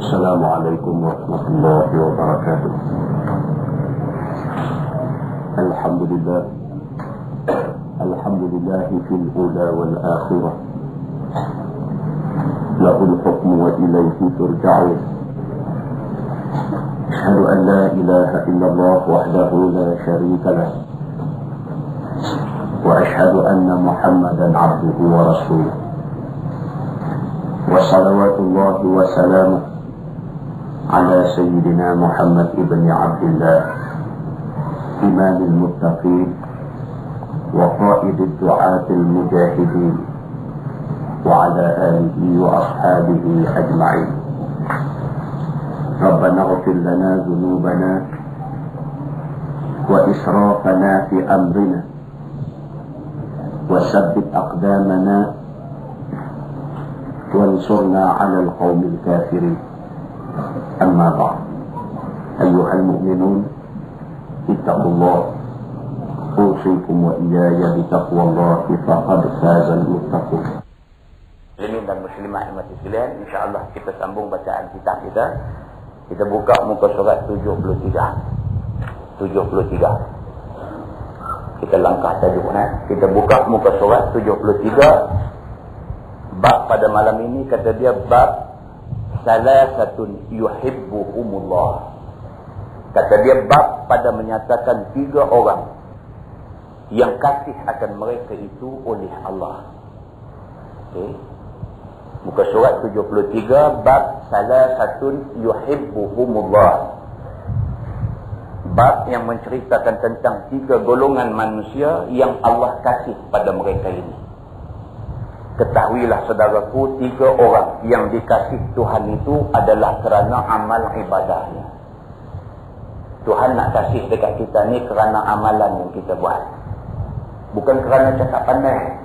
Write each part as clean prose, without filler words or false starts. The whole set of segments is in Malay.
السلام عليكم ورحمة الله وبركاته. الحمد لله في الأولى والآخرة، له الحكم وإليه ترجعون. أشهد أن لا إله إلا الله وحده لا شريك له، وأشهد أن محمدا عبده ورسوله، وصلوات الله وسلامه على سيدنا محمد ابن عبد الله، إمام المتقين وقائد الدعاة المجاهدين، وعلى آله وأصحابه أجمعين. ربنا اغفر لنا ذنوبنا وإسرافنا في أمرنا وثبت أقدامنا وانصرنا على القوم الكافرين. أما بعد، أيها المؤمنون، اتقوا الله، أوصيكم وإياي بتقوى الله فقد فاز المتقون. Muslimin dan muslimat yang mati sekalian, insya-Allah kita sambung bacaan kitab kita. Kita buka muka surat 73. Kita langkah tajuk kita buka muka surat 73. Bab pada malam ini kata dia bab salasatun yuhibbuhumullah. Kata dia bab pada menyatakan 3 orang yang kasih akan mereka itu oleh Allah. Okey. Muka surat 73 bab salasatun yuhibbuhumullah. Bab yang menceritakan tentang 3 golongan manusia yang Allah kasih pada mereka ini. Ketahuilah saudaraku, 3 orang yang dikasih Tuhan itu adalah kerana amal ibadahnya. Tuhan nak kasih dekat kita ni kerana amalan yang kita buat. Bukan kerana cakap pandai.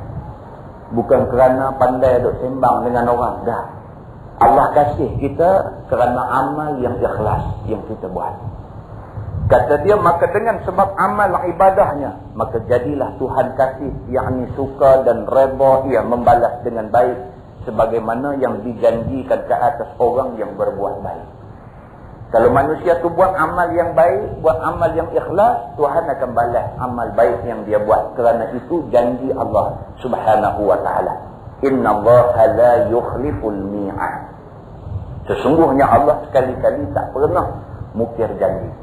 Bukan kerana pandai duk sembang dengan orang. Dah. Allah kasih kita kerana amal yang ikhlas yang kita buat. Kata dia, maka dengan sebab amal ibadahnya, maka jadilah Tuhan kasih, yakni suka dan redha ia membalas dengan baik sebagaimana yang dijanjikan ke atas orang yang berbuat baik. Kalau manusia tu buat amal yang baik, buat amal yang ikhlas, Tuhan akan balas amal baik yang dia buat. Kerana itu janji Allah Subhanahu wa ta'ala. Innallaha la yukhliful mi'ad. Sesungguhnya Allah sekali-kali tak pernah mukir janji.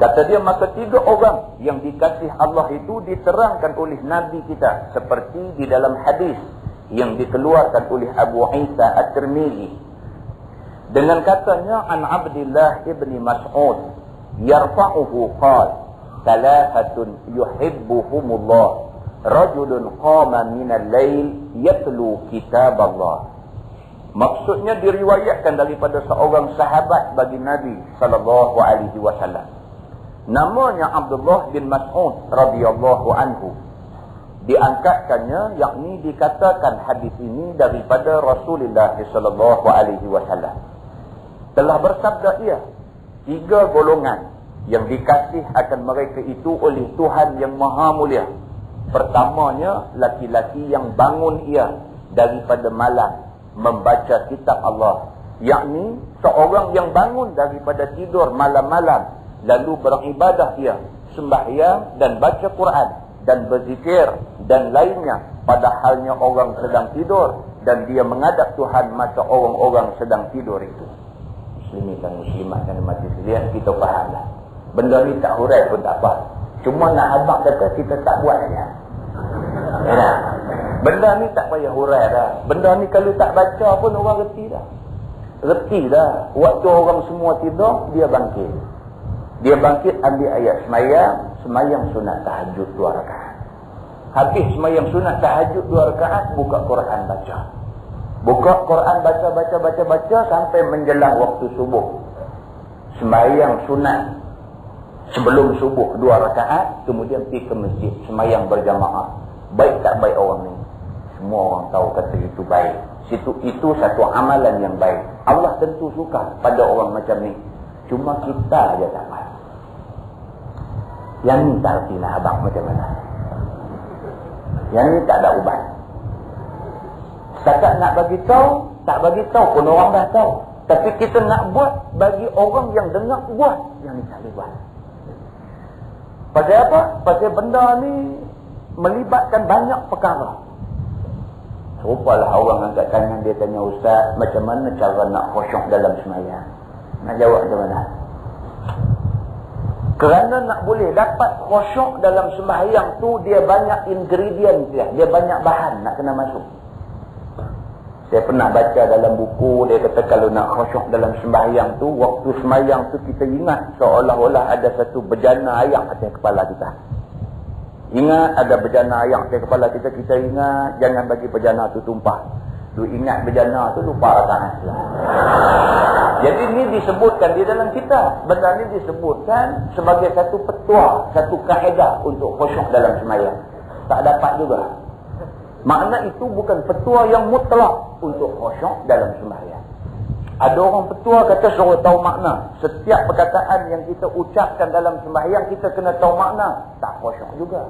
Kata dia, maka 3 orang yang dikasih Allah itu diterangkan oleh Nabi kita seperti di dalam hadis yang dikeluarkan oleh Abu Isa At-Tirmizi dengan katanya, an Abdullah ibn Mas'ud yarfa'uhu qala thalathatun yuhibbuhumullah rajulun qama minal lail yatlu kitab Allah. Maksudnya diriwayatkan daripada seorang sahabat bagi Nabi sallallahu alaihi wasallam. Namanya Abdullah bin Mas'ud radhiyallahu anhu. Diangkatkannya, yakni dikatakan hadis ini daripada Rasulullah sallallahu alaihi wasallam. Telah bersabda ia, 3 golongan yang dikasih akan mereka itu oleh Tuhan yang Maha Mulia. Pertamanya, laki-laki yang bangun ia daripada malam membaca kitab Allah. Yakni seorang yang bangun daripada tidur malam-malam lalu beribadah ia, sembahyang dan baca Quran dan berzikir dan lainnya, padahalnya orang sedang tidur dan dia menghadap Tuhan masa orang-orang sedang tidur itu. Muslimin dan muslimat yang mati sekalian, kita fahamlah. Benda ni tak hurai pun tak apa. Cuma nak abang kata kita tak buat saja. Ya. Benda ni tak payah hurai dah. Benda ni kalau tak baca pun orang reti dah. Reti dah. Waktu orang semua tidur, dia bangkit. Dia bangkit ambil ayat semayang sunat tahajud 2 rakaat. Habis semayang sunat tahajud 2 rakaat, buka Quran baca. Buka Quran baca sampai menjelang waktu subuh. Sembahyang sunat sebelum subuh 2 rakaat, kemudian pergi ke masjid sembahyang berjamaah. Baik tak baik orang ni? Semua orang tahu kata itu baik. Itu satu amalan yang baik. Allah tentu suka pada orang macam ni. Cuma kita aja tak mahu. Yang ni tak erti lah abang macam mana. Yang ni tak ada ubat. Setakat nak bagi tahu, tak bagi tahu pun orang dah tahu. Tapi kita nak buat bagi orang yang dengar buat, yang ni tak boleh buat. Pasal apa? Pasal benda ni melibatkan banyak perkara. Serupalah orang angkat tangan, dia tanya, Ustaz, macam mana cara nak khusyuk dalam sembahyang? Nak jawab macam mana? Kerana nak boleh dapat khusyuk dalam sembahyang tu, dia banyak ingredient dia banyak bahan nak kena masuk. Saya pernah baca dalam buku, dia kata kalau nak khusyuk dalam sembahyang tu, waktu sembahyang tu kita ingat seolah-olah ada satu bejana air atas kepala kita. Ingat ada bejana air atas kepala kita, kita ingat jangan bagi bejana tu tumpah. Lu ingat bejana tu, lupa rakaat. Jadi ni disebutkan di dalam kitab. Benda ni disebutkan sebagai satu petua, satu kaedah untuk khusyuk dalam sembahyang. Tak dapat juga. Makna itu bukan petua yang mutlak untuk khusyuk dalam sembahyang. Ada orang petua kata suruh tahu makna. Setiap perkataan yang kita ucapkan dalam sembahyang kita kena tahu makna. Tak khusyuk juga.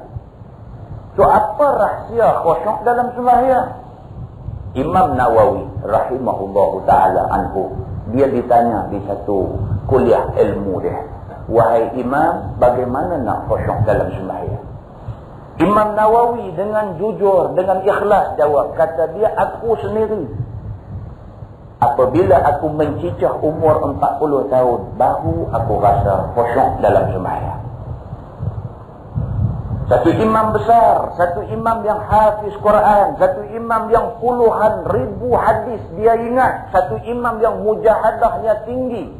So apa rahsia khusyuk dalam sembahyang? Imam Nawawi rahimahullahu ta'ala anhu, dia ditanya di satu kuliah ilmu dia, wahai imam, bagaimana nak khusyuk dalam sembahyang? Imam Nawawi dengan jujur, dengan ikhlas jawab, kata dia, aku sendiri apabila aku mencicah umur 40 tahun baru aku rasa khusyuk dalam sembahyang. Satu imam besar, satu imam yang hafiz Quran, satu imam yang puluhan ribu hadis dia ingat, satu imam yang mujahadahnya tinggi,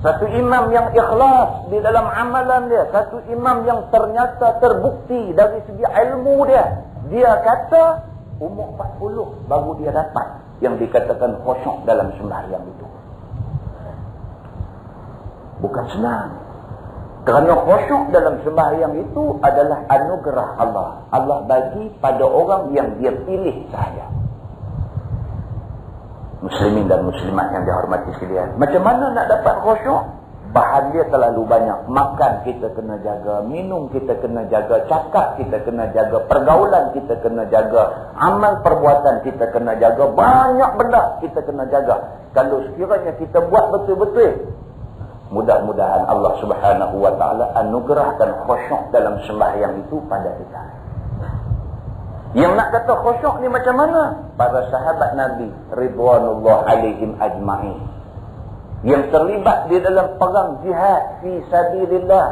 satu imam yang ikhlas di dalam amalan dia, satu imam yang ternyata terbukti dari segi ilmu dia. Dia kata umur 40 baru dia dapat yang dikatakan khusyuk dalam sembahyang itu. Bukan senang. Kerana khusyuk dalam sembahyang itu adalah anugerah Allah. Allah bagi pada orang yang dia pilih sahaja. Muslimin dan muslimat yang dihormati sekalian. Macam mana nak dapat khusyuk? Bahan dia terlalu banyak. Makan kita kena jaga, minum kita kena jaga, cakap kita kena jaga, pergaulan kita kena jaga, amal perbuatan kita kena jaga, banyak benda kita kena jaga. Kalau sekiranya kita buat betul-betul, mudah-mudahan Allah Subhanahu wa ta'ala anugerahkan khusyuk dalam sembahyang itu pada kita. Yang nak kata khusyuk ni macam mana? Para sahabat Nabi ridwanullah alaihim ajma'in, yang terlibat di dalam perang jihad fi sabilillah,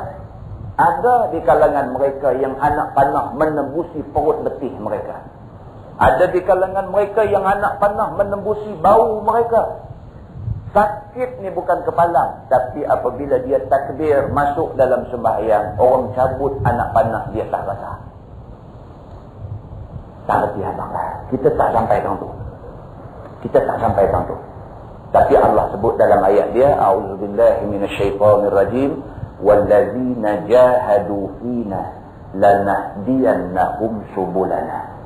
ada di kalangan mereka yang anak panah menembusi perut letih mereka. Ada di kalangan mereka yang anak panah menembusi bau mereka. Sakit ni bukan kepala, tapi apabila dia takbir masuk dalam sembahyang, orang cabut anak panah dia tak rasa. Tak reti abang lah. Kita tak sampai tu. Kita tak sampai tu. Tapi Allah sebut dalam ayat dia, a'udzubillahi minasyaitonirrajim, wallazina jahadu fina lanahdiyannahum subulana.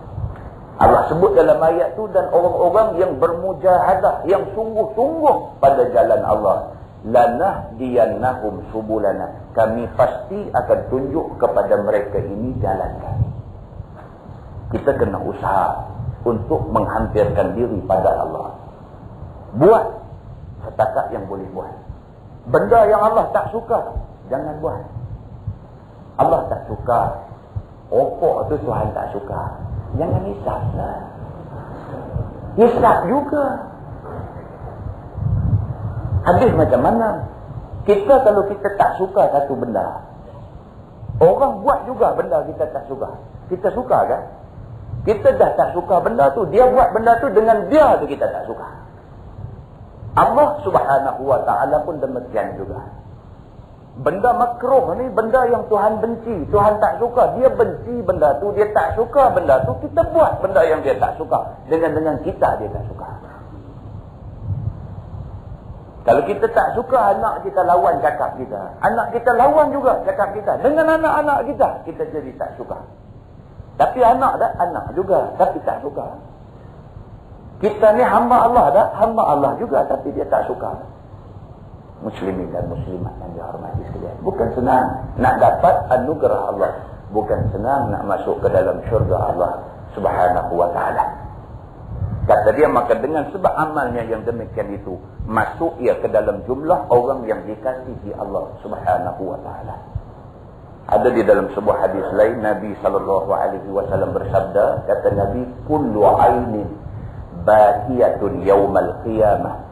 Allah sebut dalam ayat tu, dan orang-orang yang bermujahadah, yang sungguh-sungguh pada jalan Allah, lanahdiyannahum subulana, kami pasti akan tunjuk kepada mereka ini jalan kami. Kita kena usaha untuk menghampirkan diri pada Allah. Buat setakat yang boleh buat. Benda yang Allah tak suka, jangan buat. Allah tak suka rokok tu, Tuhan tak suka, jangan hisap lah. Hisap juga. Habis macam mana? Kita kalau kita tak suka satu benda, orang buat juga benda kita tak suka, kita suka kan? Kita dah tak suka benda tu, dia buat benda tu dengan dia tu kita tak suka. Allah Subhanahu wa ta'ala pun demikian juga. Benda makruh ni benda yang Tuhan benci, Tuhan tak suka, dia benci benda tu, dia tak suka benda tu, kita buat benda yang dia tak suka dengan kita dia tak suka. Kalau kita tak suka anak kita lawan cakap kita, anak kita lawan juga cakap kita, dengan anak-anak kita jadi tak suka. Tapi anak dah, anak juga, tapi tak suka. Kita ni hamba Allah dah, hamba Allah juga, tapi dia tak suka. Muslimin dan muslimat yang dihormati sekalian, bukan senang nak dapat anugerah Allah, bukan senang nak masuk ke dalam syurga Allah Subhanahu wa ta'ala. Kata dia, maka dengan sebab amalnya yang demikian itu, masuk ia ke dalam jumlah orang yang dikasihi Allah Subhanahu wa ta'ala. Ada di dalam sebuah hadis lain, Nabi SAW bersabda, kata Nabi, kullu ainin bakiyatun yawmal qiyamah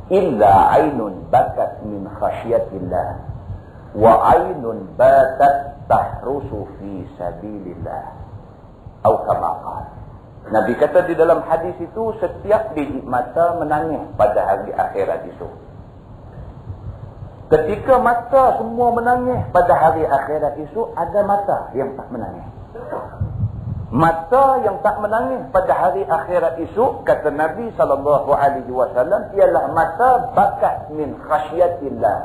illa ainun bakat min khasyatillah wa ainun batat tahrusu fi sabilillah atau kama qala. Nabi kata di dalam hadis itu, setiap biji mata menangis pada hari akhirat itu. Ketika mata semua menangis pada hari akhirat itu, ada mata yang tak menangis. Mata yang tak menangis pada hari akhirat itu, kata Nabi SAW, ialah mata bakat min khasyatillah,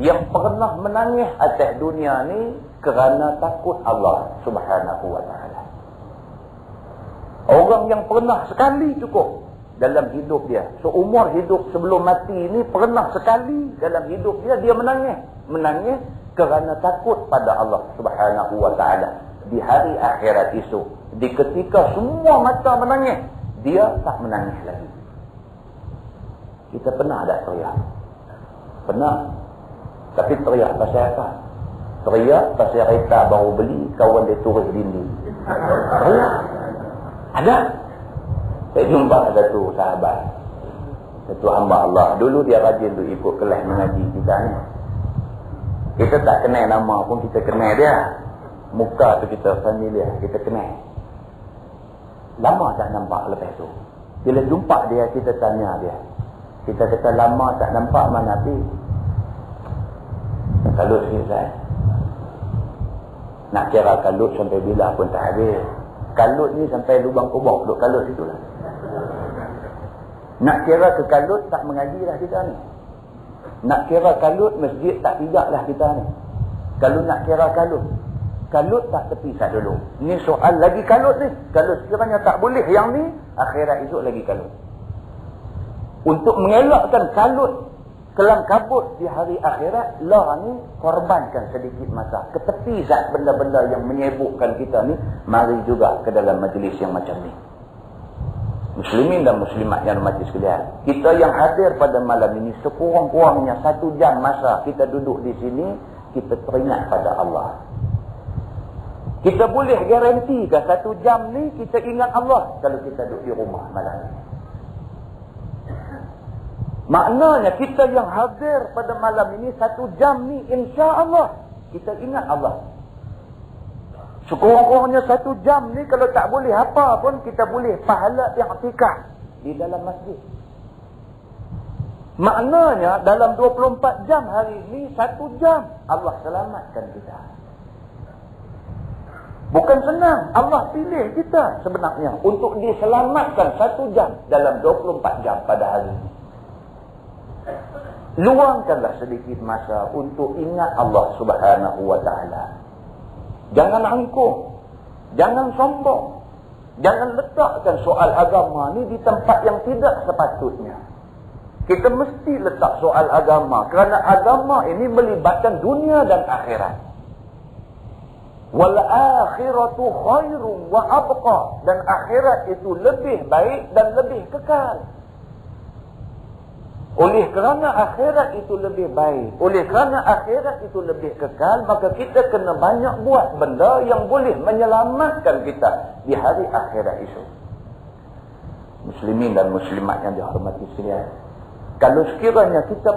yang pernah menangis atas dunia ni kerana takut Allah Subhanahu wa ta'ala. Orang yang pernah sekali cukup dalam hidup dia, seumur hidup sebelum mati ni, pernah sekali dalam hidup dia menangis. Menangis kerana takut pada Allah Subhanahu wa ta'ala. Di hari akhirat itu, di ketika semua mata menangis, dia tak menangis lagi. Kita pernah tak teriak? Pernah. Tapi teriak pasal apa? Teriak pasal kereta baru beli, kawan dia turun dinding. Teriak. Ada. Saya jumpa satu sahabat, satu hamba Allah. Dulu dia rajin tu ikut kelas mengaji kita ni. Kita tak kenal nama pun, kita kenal dia. Muka tu kita familiar, kita kenal. Lama tak nampak lepas tu. Bila jumpa dia, kita tanya dia. Kita kata, lama tak nampak mana Nabi? Kalut sikit saya. Nak kira kalut sampai bila pun tak habis. Kalut ni sampai lubang kubur, duduk kalut situ lah. Nak kira ke kalut, tak mengaji lah kita ni. Nak kira kalut, masjid tak tidak lah kita ni. Kalau nak kira kalut tak tepisah dulu. Ni soal lagi kalut ni. Kalau sekiranya tak boleh yang ni, akhirat esok lagi kalut. Untuk mengelakkan kalut kelam kabut di hari akhirat, lah ni korbankan sedikit masa. Ketepi zat benda-benda yang menyebukkan kita ni, mari juga ke dalam majlis yang macam ni. Muslimin dan muslimat yang mati sekalian, kita yang hadir pada malam ini, sekurang-kurangnya 1 jam masa kita duduk di sini, kita teringat pada Allah. Kita boleh garanti ke 1 jam ni kita ingat Allah kalau kita duduk di rumah malam ini. Maknanya kita yang hadir pada malam ini 1 jam ni, insya-Allah kita ingat Allah. Sekurang-kurangnya 1 jam ni, kalau tak boleh apa pun, kita boleh pahala i'tikaf di dalam masjid. Maknanya dalam 24 jam hari ini, 1 jam Allah selamatkan kita. Bukan senang. Allah pilih kita sebenarnya untuk diselamatkan 1 jam dalam 24 jam pada hari ini. Luangkanlah sedikit masa untuk ingat Allah Subhanahu wa ta'ala. Jangan angkuh, jangan sombong, jangan letakkan soal agama ni di tempat yang tidak sepatutnya. Kita mesti letak soal agama, kerana agama ini melibatkan dunia dan akhirat. Wal akhiratu khairum wa abqa, dan akhirat itu lebih baik dan lebih kekal. Oleh kerana akhirat itu lebih baik, oleh kerana akhirat itu lebih kekal, maka kita kena banyak buat benda yang boleh menyelamatkan kita di hari akhirat itu. Muslimin dan muslimat yang dihormati sekalian, kalau sekiranya kita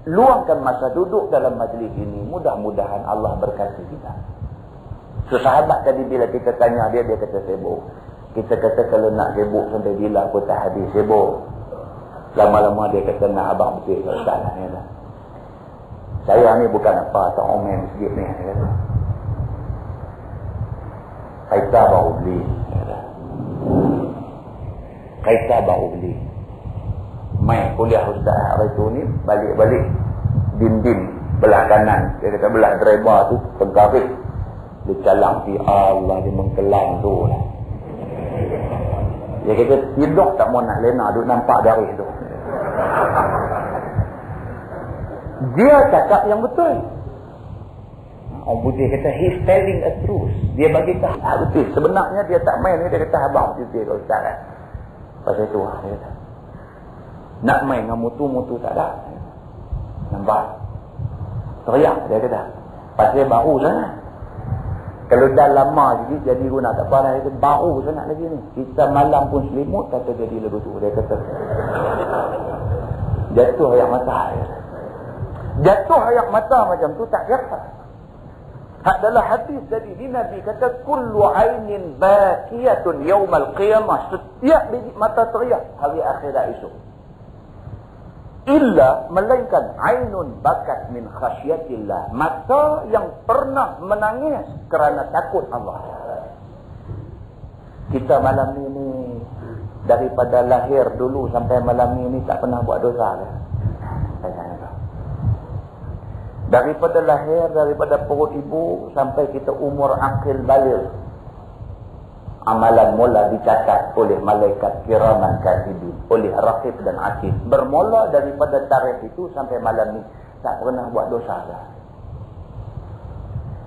luangkan masa duduk dalam majlis ini, mudah-mudahan Allah berkati kita. Sesahabat tadi bila kita tanya dia kata sibuk. Kita kata kalau nak sibuk sampai bila pun tak habis sibuk. Lama-lama dia kata, nak abang betul Ustaz ni lah. Saya ni bukan apa, tak omen sikit ni. Kaita baru beli. Kaita baru beli. Main kuliah Ustaz hari tu ni, balik-balik dinding belah kanan. Dia kata belah dreba tu, tengkarik. Dia calang si Allah, dia mengkelang tu lah. Dia kata, tidur tak mau nak lena, duduk nampak dari tu. Dia cakap yang betul. Orang putih kata, he's telling a truth. Dia bagi tahu betul. Sebenarnya dia tak main ni, dia kata, abang betul Ustaz. Pasal itu lah. Nak main dengan mutu-mutu tak ada. Nampak? Teriak dia kata. Pasal baru sana. Kalau dah lama jadi guna tak apa lah. Dia kata baru sana lagi ni. Kita malam pun selimut kata jadi lagu tu. Dia kata. Jatuh air mata. Jatuh air mata macam tu tak siapa. Adalah hadis dari Nabi kata kullu ainin bakiyatun yaumal qiyamah. Setiap biji mata teriak hari akhirat esok. Illa melainkan ainun bakat min khasyatillah. Mata yang pernah menangis kerana takut Allah. Kita malam ini daripada lahir dulu sampai malam ini tak pernah buat dosa ke? Daripada lahir, daripada perut ibu sampai kita umur akil baligh, amalan mula dicatat oleh malaikat kiraman katibin, oleh raqib dan atid. Bermula daripada tarikh itu sampai malam ni tak pernah buat dosa dah.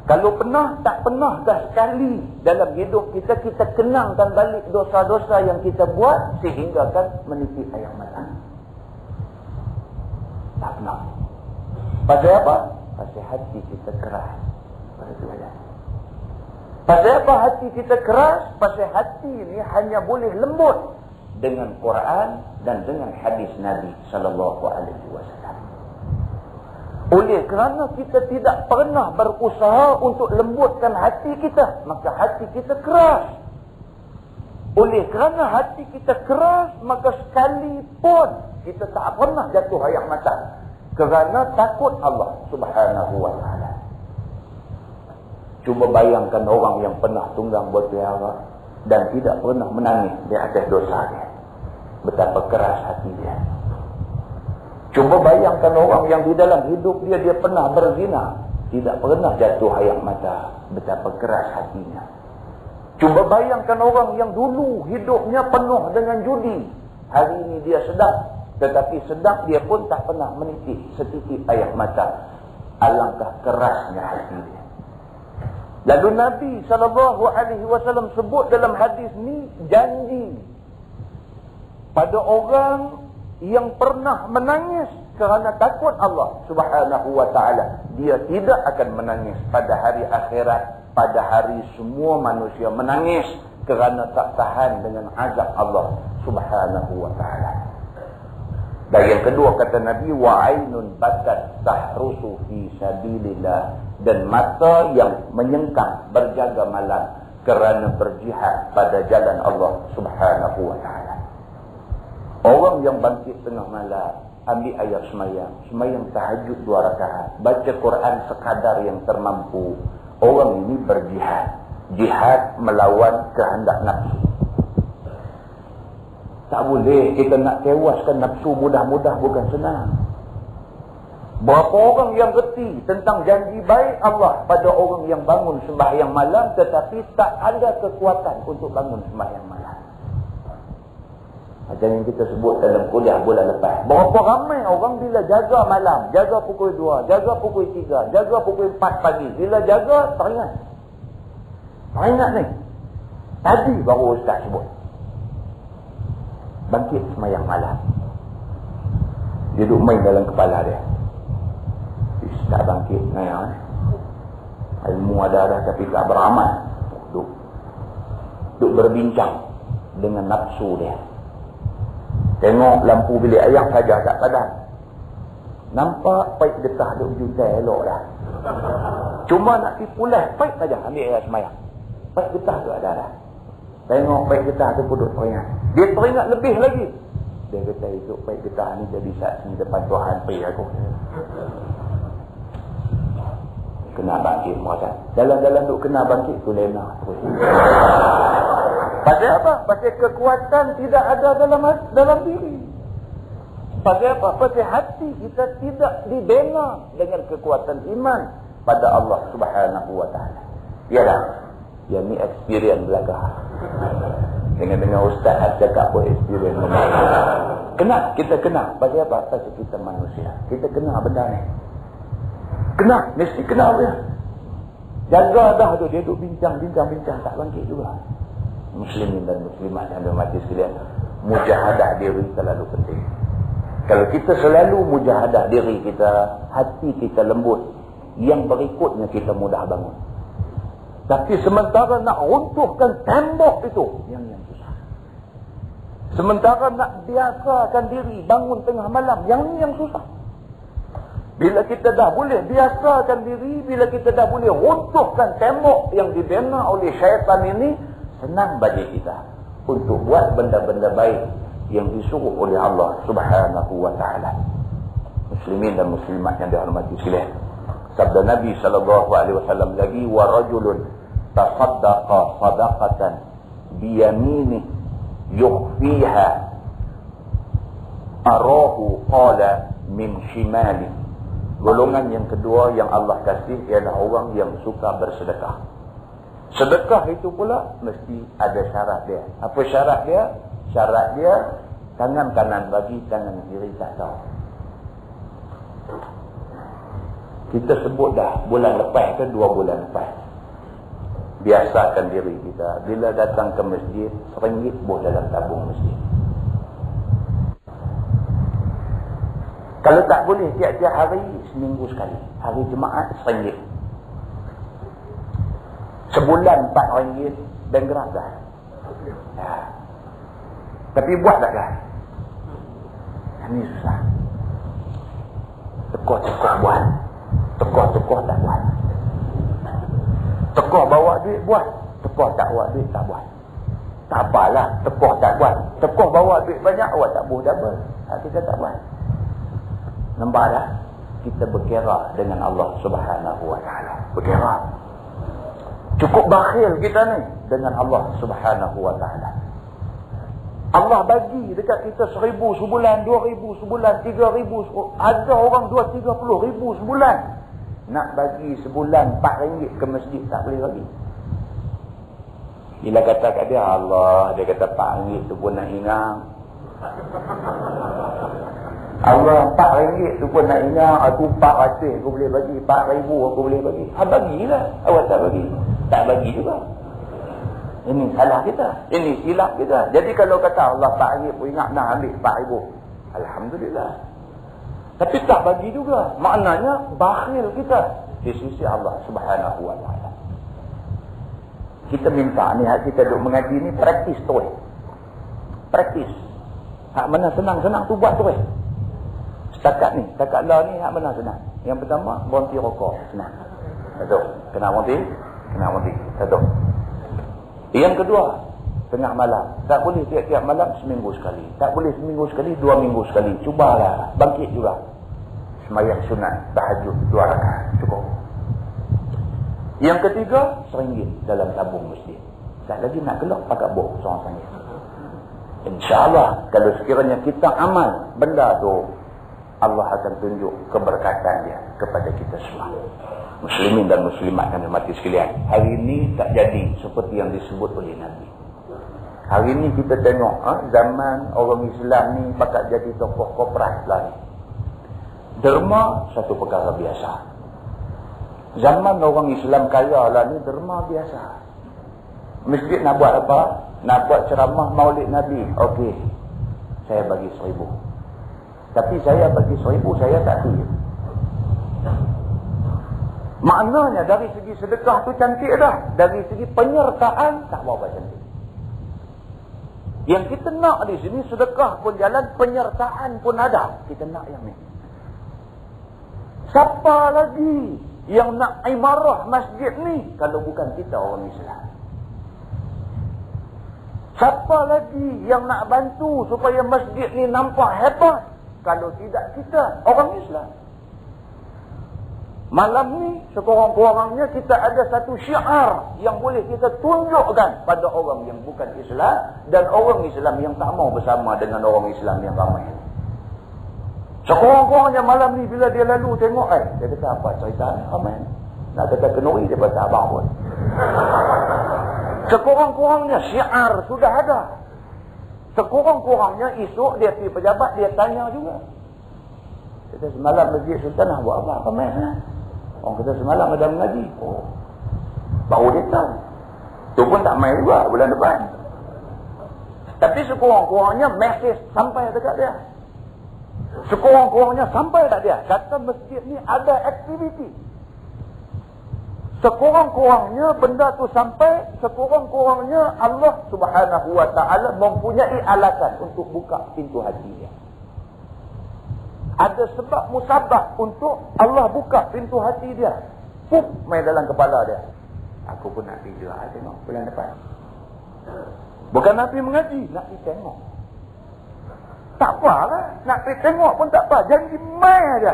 Kalau pernah, tak pernah dah sekali dalam hidup kita kenangkan balik dosa-dosa yang kita buat sehingga kan meniti air mata. Tak pernah. Pasal apa? Pasal hati kita keras. Pasal apa hati kita keras? Pasal hati ini hanya boleh lembut dengan Quran dan dengan hadis Nabi SAW. Oleh kerana kita tidak pernah berusaha untuk lembutkan hati kita, maka hati kita keras. Oleh kerana hati kita keras, maka sekalipun kita tak pernah jatuh air mata. Kerana takut Allah Subhanahu wa ta'ala. Cuba bayangkan orang yang pernah tunggang bertiara dan tidak pernah menangis di atas dosa dia. Betapa keras hati dia. Cuba bayangkan orang yang di dalam hidup dia pernah berzina, tidak pernah jatuh air mata. Betapa keras hatinya. Cuba bayangkan orang yang dulu hidupnya penuh dengan judi. Hari ini dia sedang. Tetapi sedang dia pun tak pernah menitik setitik air mata. Alangkah kerasnya hati dia. Lalu Nabi SAW sebut dalam hadis ni janji pada orang yang pernah menangis kerana takut Allah Subhanahu wa ta'ala. Dia tidak akan menangis pada hari akhirat. Pada hari semua manusia menangis kerana tak tahan dengan azab Allah Subhanahu wa ta'ala. Dan yang kedua kata Nabi, wa'ainun batat tahrusu fi sabilillah, dan mata yang menyengkang berjaga malam kerana berjihad pada jalan Allah Subhanahu wa ta'ala. Orang yang bangkit tengah malam, ambil ayat semayang tahajud 2 rakaat, baca Quran sekadar yang termampu, orang ini berjihad. Jihad melawan kehendak nafsu. Tak boleh kita nak tewaskan nafsu mudah-mudah, bukan senang. Berapa orang yang reti tentang janji baik Allah pada orang yang bangun sembahyang malam tetapi tak ada kekuatan untuk bangun sembahyang malam. Macam yang kita sebut dalam kuliah bulan lepas. Berapa ramai orang bila jaga malam, jaga pukul 2, jaga pukul 3, jaga pukul 4 pagi. Bila jaga, teringat. Teringat ni. Tadi baru Ustaz sebut. Bangkit semayang malam. Dia duduk main dalam kepala dia. Tak bangkit semayang. Ilmu ada tapi tak beramal. Duduk berbincang dengan nafsu dia. Tengok lampu bilik ayam saja tak padam. Nampak paip getah duk jutai elok dah. Cuma nak tipulah paip saja ambil air semayang. Paip getah tu ada dah. Tengok paip getah tu pun duk teringat. Dia teringat lebih lagi. Dia kata esok paip getah ni jadi saksi depan Tuhan pergi aku. Kena bangkit merasa. Dalam-dalam duk kena bangkit tu lena. Pasal apa? Pasal kekuatan tidak ada dalam diri. Pasal apa? Pasal hati kita tidak dibina dengan kekuatan iman pada Allah Subhanahu wa ta'ala. Yalah. Yang ni experience belakang. Dengan ustaz cakap pun experience belakang. Kita kena. Pasal apa? Pasal kita manusia. Kita kena benda ni. Kena. Mesti kena dia. Jaga dah tu. Dia duduk bincang tak bangkit juga. Muslimin dan muslimat yang bermati sekalian. mujahadah diri terlalu penting. Kalau kita selalu mujahadah diri kita, hati kita lembut, yang berikutnya kita mudah bangun. Tapi sementara nak runtuhkan tembok itu, yang susah. Sementara nak biasakan diri bangun tengah malam, yang susah. Bila kita dah boleh biasakan diri, bila kita dah boleh runtuhkan tembok yang dibina oleh syaitan ini, senang bagi kita untuk buat benda-benda baik yang disuruh oleh Allah Subhanahu wa taala. Muslimin dan muslimat yang dihormati sekalian. Sabda Nabi sallallahu alaihi wasallam lagi, wa rajulun tasaddaqa sadaqatan bi yaminihi yukhfiha arahu qala min shimali. Golongan yang kedua yang Allah kasih ialah orang yang suka bersedekah. Sedekah itu pula mesti ada syarat dia. Apa syarat dia? Syarat dia, tangan kanan bagi, tangan kiri tak tahu. Kita sebut dah bulan lepas ke 2 bulan lepas. Biasakan diri kita, bila datang ke masjid, RM1 buh dalam tabung masjid. Kalau tak boleh tiap-tiap hari, seminggu sekali. Hari Jumaat RM1. Sebulan RM4, bangkrut dah. Ya. Tapi buat tak dah? Ini susah. Tekoh-tekoh buat. Tekoh-tekoh tak buat. Tekoh bawa duit buat. Tekoh tak bawa duit tak buat. Tak apalah, tekoh tak buat. Tekoh bawa duit banyak, awak tak boleh double. Kita tak buat. Nampak dah? Kita berkira dengan Allah Subhanahu wa taala. Berkira. Cukup bakhil kita ni dengan Allah Subhanahu wa taala. Allah bagi dekat kita 1,000 sebulan, 2,000 sebulan, 3,000 sebulan. Ada orang 2-30,000 sebulan. Nak bagi sebulan RM4 ke masjid tak boleh bagi. Bila kata kat dia, Allah, dia kata RM4 tu pun nak ingat. Allah, RM4 tu pun nak ingat. Aku 400 aku boleh bagi, 4,000 aku boleh bagi. Bagilah. Awak tak bagi. Tak bagi juga. Ini salah kita. Ini silap kita. Jadi kalau kata Allah RM4 pun ingat nak ambil RM4,000. Alhamdulillah. Tapi tak bagi juga. Maknanya bakhil kita di sisi Allah Subhanahu wa taala. Kita minta ni, hak kita duduk mengaji ni praktis tu. Praktis. Hak mana senang-senang tu buat tu. Setakat ni, setakat lah ni hak mana senang. Yang pertama, berhenti rokok. Senang. Satu. Kena berhenti. Satu. Yang kedua, tengah malam. Tak boleh tiap-tiap malam, seminggu sekali. Tak boleh seminggu sekali, 2 minggu sekali. Cubalah, bangkit juga. Sembahyang sunat, tahajud, 2 rakaat. Cukup. Yang ketiga, RM1 dalam tabung masjid. Tak lagi nak gelap, pakai boh, RM1. InsyaAllah, kalau sekiranya kita amal benda tu, Allah akan tunjuk keberkatan dia kepada kita semua. Muslimin dan muslimat yang mati sekalian. Hari ini tak jadi seperti yang disebut oleh Nabi. Hari ini kita tengok zaman orang Islam ni pakat jadi tokoh korporat lah ni. Derma satu perkara biasa. Zaman orang Islam kaya lah ni, derma biasa. Masjid nak buat apa? Nak buat ceramah maulid Nabi. Okey, saya bagi 1,000. Tapi saya bagi 1,000, saya tak duit. Maknanya dari segi sedekah tu cantik dah. Dari segi penyertaan tak berapa cantik. Yang kita nak di sini, sedekah pun jalan, penyertaan pun ada. Kita nak yang ni. Siapa lagi yang nak imarah masjid ni kalau bukan kita orang Islam? Siapa lagi yang nak bantu supaya masjid ni nampak hebat kalau tidak kita orang Islam? Malam ni sekurang-kurangnya kita ada satu syiar yang boleh kita tunjukkan pada orang yang bukan Islam dan orang Islam yang tak mau bersama dengan orang Islam yang ramai. Sekurang-kurangnya malam ni bila dia lalu tengok, dia kata apa cerita ni ramai. Nak kata kenuri dia pasal abang pun. Sekurang-kurangnya syiar sudah ada. Sekurang-kurangnya esok dia pergi pejabat, dia tanya juga. Kita semalam Masjid Sultanah buat apa? Ramai lah. Orang kata semalam ada mengaji. Oh, baru dia tahu. Tu pun tak main juga bulan depan. Tapi sekurang-kurangnya mesej sampai dekat dia. Sekurang-kurangnya sampai tak dia. Kata masjid ni ada aktiviti. Sekurang-kurangnya benda tu sampai, sekurang-kurangnya Allah Subhanahu Wa Taala mempunyai alasan untuk buka pintu hati dia. Ada sebab musabab untuk Allah buka pintu hati dia. Pup, main dalam kepala dia. Aku pun nak pergi juga tengok bulan depan. Bukan nak pergi mengaji, nak pergi tengok. Tak apalah, nak pergi tengok pun tak apa. Jangan mai aja.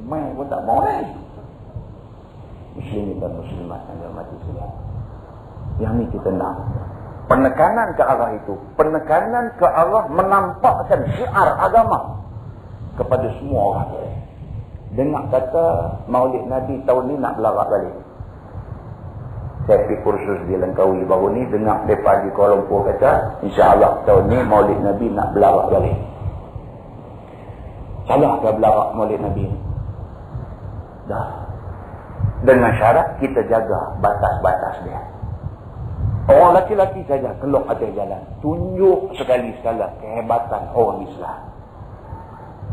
Mai pun tak mau ni. Muslimin dan muslimat yang dirahmati sekalian. Yang ni kita nak. Penekanan ke arah itu. Penekanan ke arah menampakkan syiar agama kepada semua orang. Dengar kata Maulid Nabi tahun ni nak belarak balik. Saya pergi kursus di Langkawi baru ni, dengar mereka di Kuala Lumpur kata, insya-Allah tahun ni Maulid Nabi nak belarak balik. Salah ke belarak Maulid Nabi ni? Dah. Dengan syarat kita jaga batas-batas dia. Orang laki-laki saja keluar atas jalan, tunjuk sekali-sekala kehebatan orang Islam.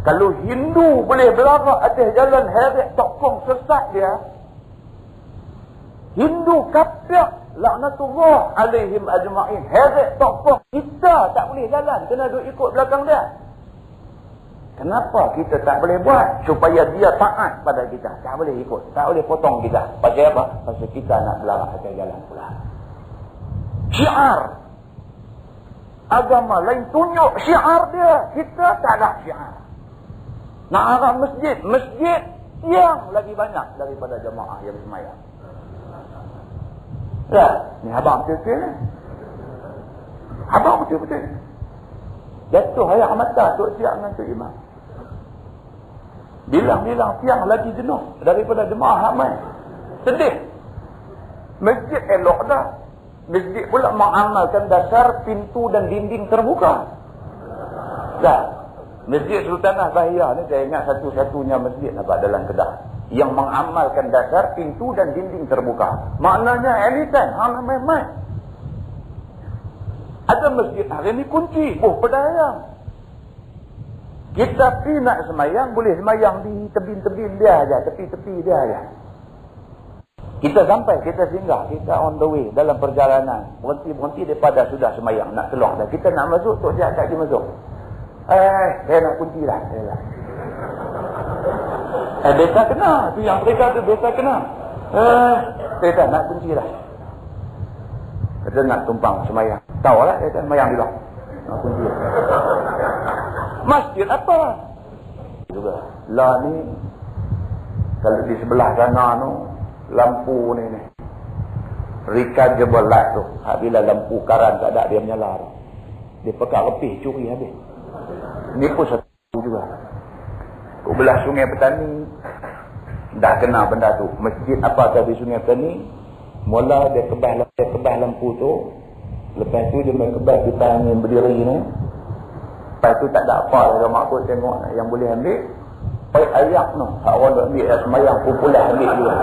Kalau Hindu boleh belarak atas jalan, heret tokong sesat dia. Hindu kafir laknatullah alaihim ajma'in, heret tokong, kita tak boleh jalan, kena duk ikut belakang dia. Kenapa kita tak boleh buat? Supaya dia taat pada kita. Tak boleh ikut, tak boleh potong kita. Pasal apa? Pasal kita nak belarak atas jalan pula. Syiar agama lain tunjuk syiar dia, kita tak ada syiar. Nak arah masjid, masjid yang lagi banyak daripada jemaah yang semayang. Ya, ni abang betul-betul ni. Abang betul-betul. Jatuh air mata Tok Siap dengan Tok Imam. Bilang-bilang tiang lagi jenuh daripada jemaah ramai. Sedih. Masjid elok dah. Masjid pula mengamalkan dasar pintu dan dinding terbuka. Dah. Masjid Sultanah Bahia ni saya ingat satu-satunya masjid apa dalam Kedah yang mengamalkan dasar pintu dan dinding terbuka. Maknanya anytime hang main-main. Ada masjid hari ni kunci, pedayang. Kita pergi nak semayang, boleh semayang di tebing-tebing dia aja, tepi-tepi dia aja. Kita sampai, kita singgah, kita on the way dalam perjalanan. Berhenti-berhenti daripada sudah semayang, nak keluar dah. Kita nak masuk, Tok Siap tak masuk. Saya nak kunci lah. Desa kena, tu yang mereka tu desa kena. Saya tak nak kunci lah. Kita nak tumpang semayang. Tahu lah, saya tak semayang di luar. Nak kunci lah. Masjid apa? Juga. Lah ni, kalau di sebelah sana tu, lampu ni. Rechargeable light tu. Bila lampu karan tak ada, dia menyala tu. Dia pekat repih, curi habis. Ni pun satu juga. Ke belah Sungai Petani, dah kena benda tu. Masjid apa di Sungai Petani, mula dia kebas lampu tu. Lepas tu dia main kebas di tangan berdiri ni. Lepas tu tak ada apa lah mak aku tengok yang boleh ambil. Pai ayak tu. Awak nak ambil semayang pun pula ambil juga.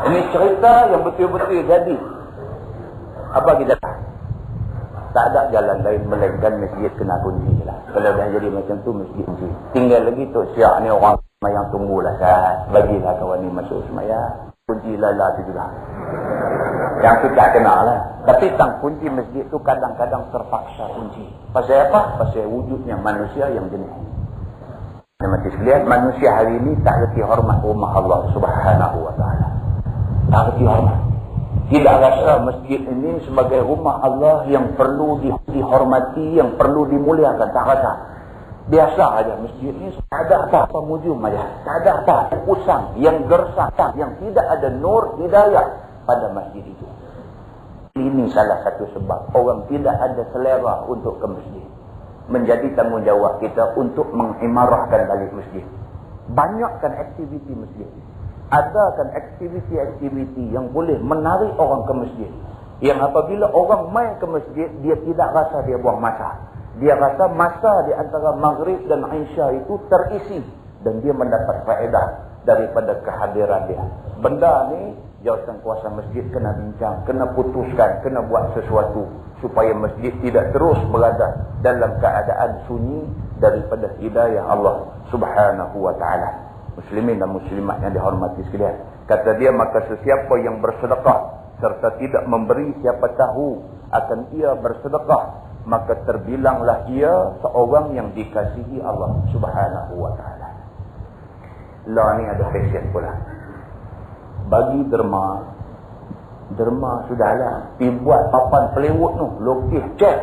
Ini cerita yang betul-betul jadi. Apa kita tak ada jalan lain melainkan masjid kena kunci lah. Kalau dah jadi macam tu masjid kunci. Tinggal lagi Tok Siap ni orang semayang tunggulah sah. Bagilah kawan ni masuk semayang. Kunci lala tu juga. Yang tu tak kenal lah. Tapi tang kunci masjid tu kadang-kadang terpaksa kunci. Pasal apa? Pasal wujudnya manusia yang jenis. Mati sekalian, manusia hari ini tak reti hormat rumah Allah Subhanahu Wa Taala. Tak reti hormat. Tidak rasa masjid ini sebagai rumah Allah yang perlu dihormati, yang perlu dimuliakan. Tak rasa. Biasa aja masjid ini tak ada apa pemujum aja. Tak ada apa usang yang gersang, yang tidak ada nur hidayah pada masjid itu. Ini salah satu sebab orang tidak ada selera untuk ke masjid. Menjadi tanggungjawab kita untuk mengimarahkan balik masjid. Banyakkan aktiviti masjid. Adakan aktiviti-aktiviti yang boleh menarik orang ke masjid. Yang apabila orang main ke masjid, dia tidak rasa dia buang masa. Dia rasa masa di antara maghrib dan isya itu terisi. Dan dia mendapat faedah daripada kehadiran dia. Benda ni jawatan kuasa masjid kena bincang, kena putuskan, kena buat sesuatu supaya masjid tidak terus berada dalam keadaan sunyi daripada hidayah Allah Subhanahu wa taala. Muslimin dan muslimat yang dihormati sekalian, kata dia, maka sesiapa yang bersedekah serta tidak memberi siapa tahu akan ia bersedekah, maka terbilanglah ia seorang yang dikasihi Allah Subhanahu wa taala. Lah ni ada khasiat pula. Bagi derma sudahlah, pi buat papan pelewut tu, lukis cek.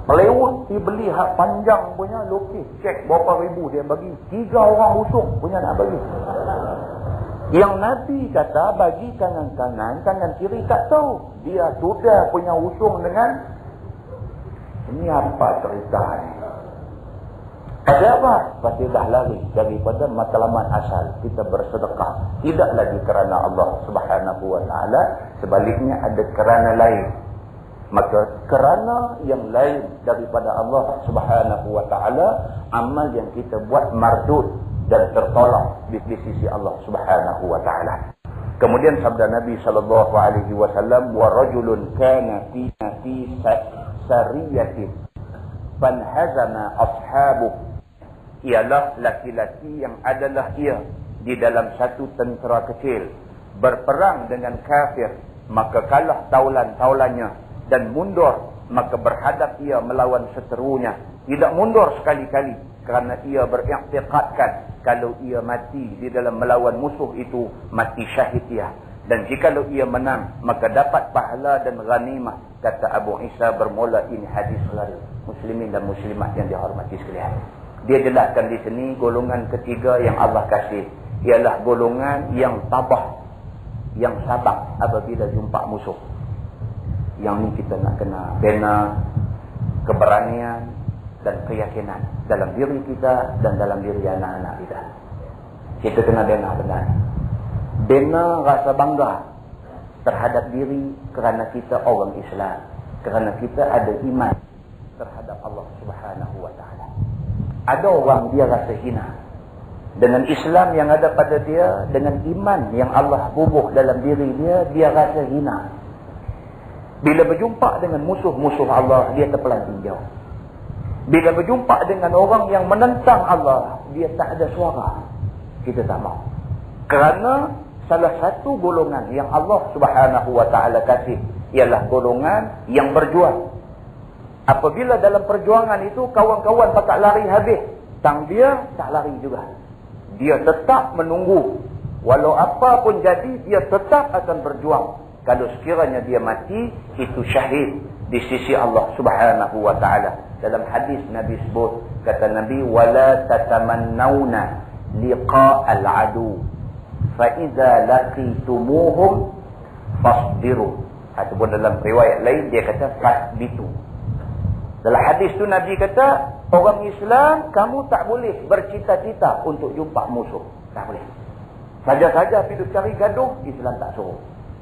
Pelewut pi beli hak panjang punya, lukis cek berapa ribu dia bagi. 3 orang usung punya nak bagi. Yang Nabi kata bagi kanan-kanan, kanan kiri tak tahu. Dia sudah punya usung dengan ini apa cerita ni? Pasal apa? Pasal dah lari daripada matlamat asal. Kita bersedekah tidak lagi kerana Allah Subhanahu wa taala, sebaliknya ada kerana lain. Maka kerana yang lain daripada Allah Subhanahu wa taala, amal yang kita buat mardud dan tertolak di sisi Allah Subhanahu wa taala. Kemudian sabda Nabi sallallahu alaihi wasallam, wa rajulun kana fi sariyatin fanhazama ashabuh, ialah laki-laki yang adalah ia di dalam satu tentera kecil berperang dengan kafir, maka kalah taulan-taulannya dan mundur, maka berhadap ia melawan seterunya, tidak mundur sekali-kali kerana ia beriktikadkan kalau ia mati di dalam melawan musuh itu mati syahid ia, dan jikalau ia menang maka dapat pahala dan ghanimah. Kata Abu Isa, bermula ini hadis lari. Muslimin dan muslimat yang dihormati sekalian, dia jelaskan di sini golongan ketiga yang Allah kasih ialah golongan yang tabah, yang sabar apabila jumpa musuh. Yang ni kita nak kena bina keberanian dan keyakinan dalam diri kita dan dalam diri anak-anak kita. Kita kena bina benar. Bina rasa bangga terhadap diri kerana kita orang Islam, kerana kita ada iman terhadap Allah Subhanahu wa taala. Ada orang dia rasa hina dengan Islam yang ada pada dia, dengan iman yang Allah bubuh dalam diri dia, dia rasa hina. Bila berjumpa dengan musuh-musuh Allah, dia terpelanting jauh. Bila berjumpa dengan orang yang menentang Allah, dia tak ada suara. Kita tak mahu. Kerana salah satu golongan yang Allah Subhanahu wa taala kasih ialah golongan yang berjuang. Apabila dalam perjuangan itu kawan-kawan pakat lari habis, tang dia tak lari juga. Dia tetap menunggu. Walau apa pun jadi, dia tetap akan berjuang. Kalau sekiranya dia mati, itu syahid di sisi Allah Subhanahu wa taala. Dalam hadis Nabi sebut, kata Nabi, wala tatamannawna liqa'al adu fa idza laqitumuhum fasbiru. Ataupun dalam riwayat lain dia kata fasbitu. Dalam hadis tu Nabi kata, orang Islam kamu tak boleh bercita-cita untuk jumpa musuh. Tak boleh. Saja-saja hidup cari gaduh, Islam tak suruh.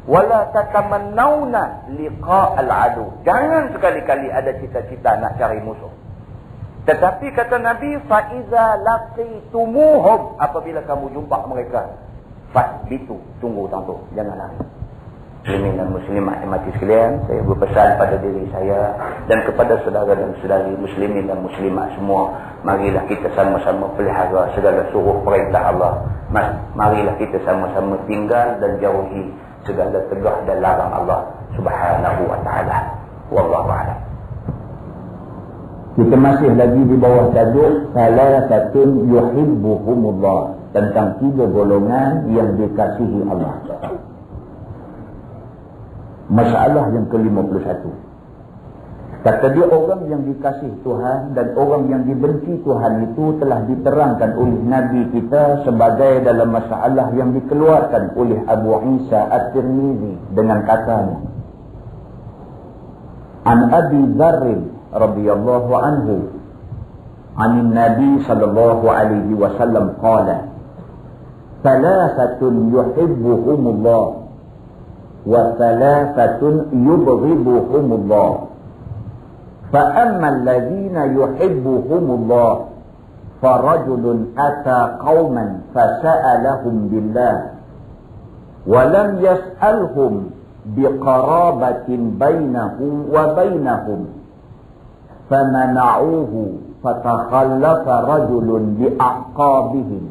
Wala tatamannawna liqa'al adu. Jangan sekali-kali ada cita-cita nak cari musuh. Tetapi kata Nabi, fa iza laqitumuhum, apabila kamu jumpa mereka, fasbitu, tunggu tangguh, jangan lari. Muslimin dan muslimat yang mati sekalian, saya berpesan pada diri saya dan kepada saudara dan saudari muslimin dan muslimat semua, marilah kita sama-sama pelihara segala suruh perintah Allah. Marilah kita sama-sama tinggal dan jauhi segala tegah dan larang Allah Subhanahu wa taala. Wallahu a'lam. Kita masih lagi di bawah tajuk salasatun yuhibbuhumullah, tentang 3 golongan yang dikasihi Allah. Masalah yang ke-51. Kata dia, orang yang dikasihi Tuhan dan orang yang dibenci Tuhan itu telah diterangkan oleh Nabi kita sebagai dalam masalah yang dikeluarkan oleh Abu Isa At-Tirmizi dengan katanya, An Abi Dzar radhiyallahu anhu an Nabi sallallahu alaihi wasallam qala, Thalathatun yuhibbuhumullah wa thalathatun yubghiduhumullah. فأما الذين يحبهم الله فرجل أتى قوما فسألهم بالله ولم يسألهم biqarabatin bainahu wa bainahum famana'uhu fatakhallafa rajulun bi'aqabihim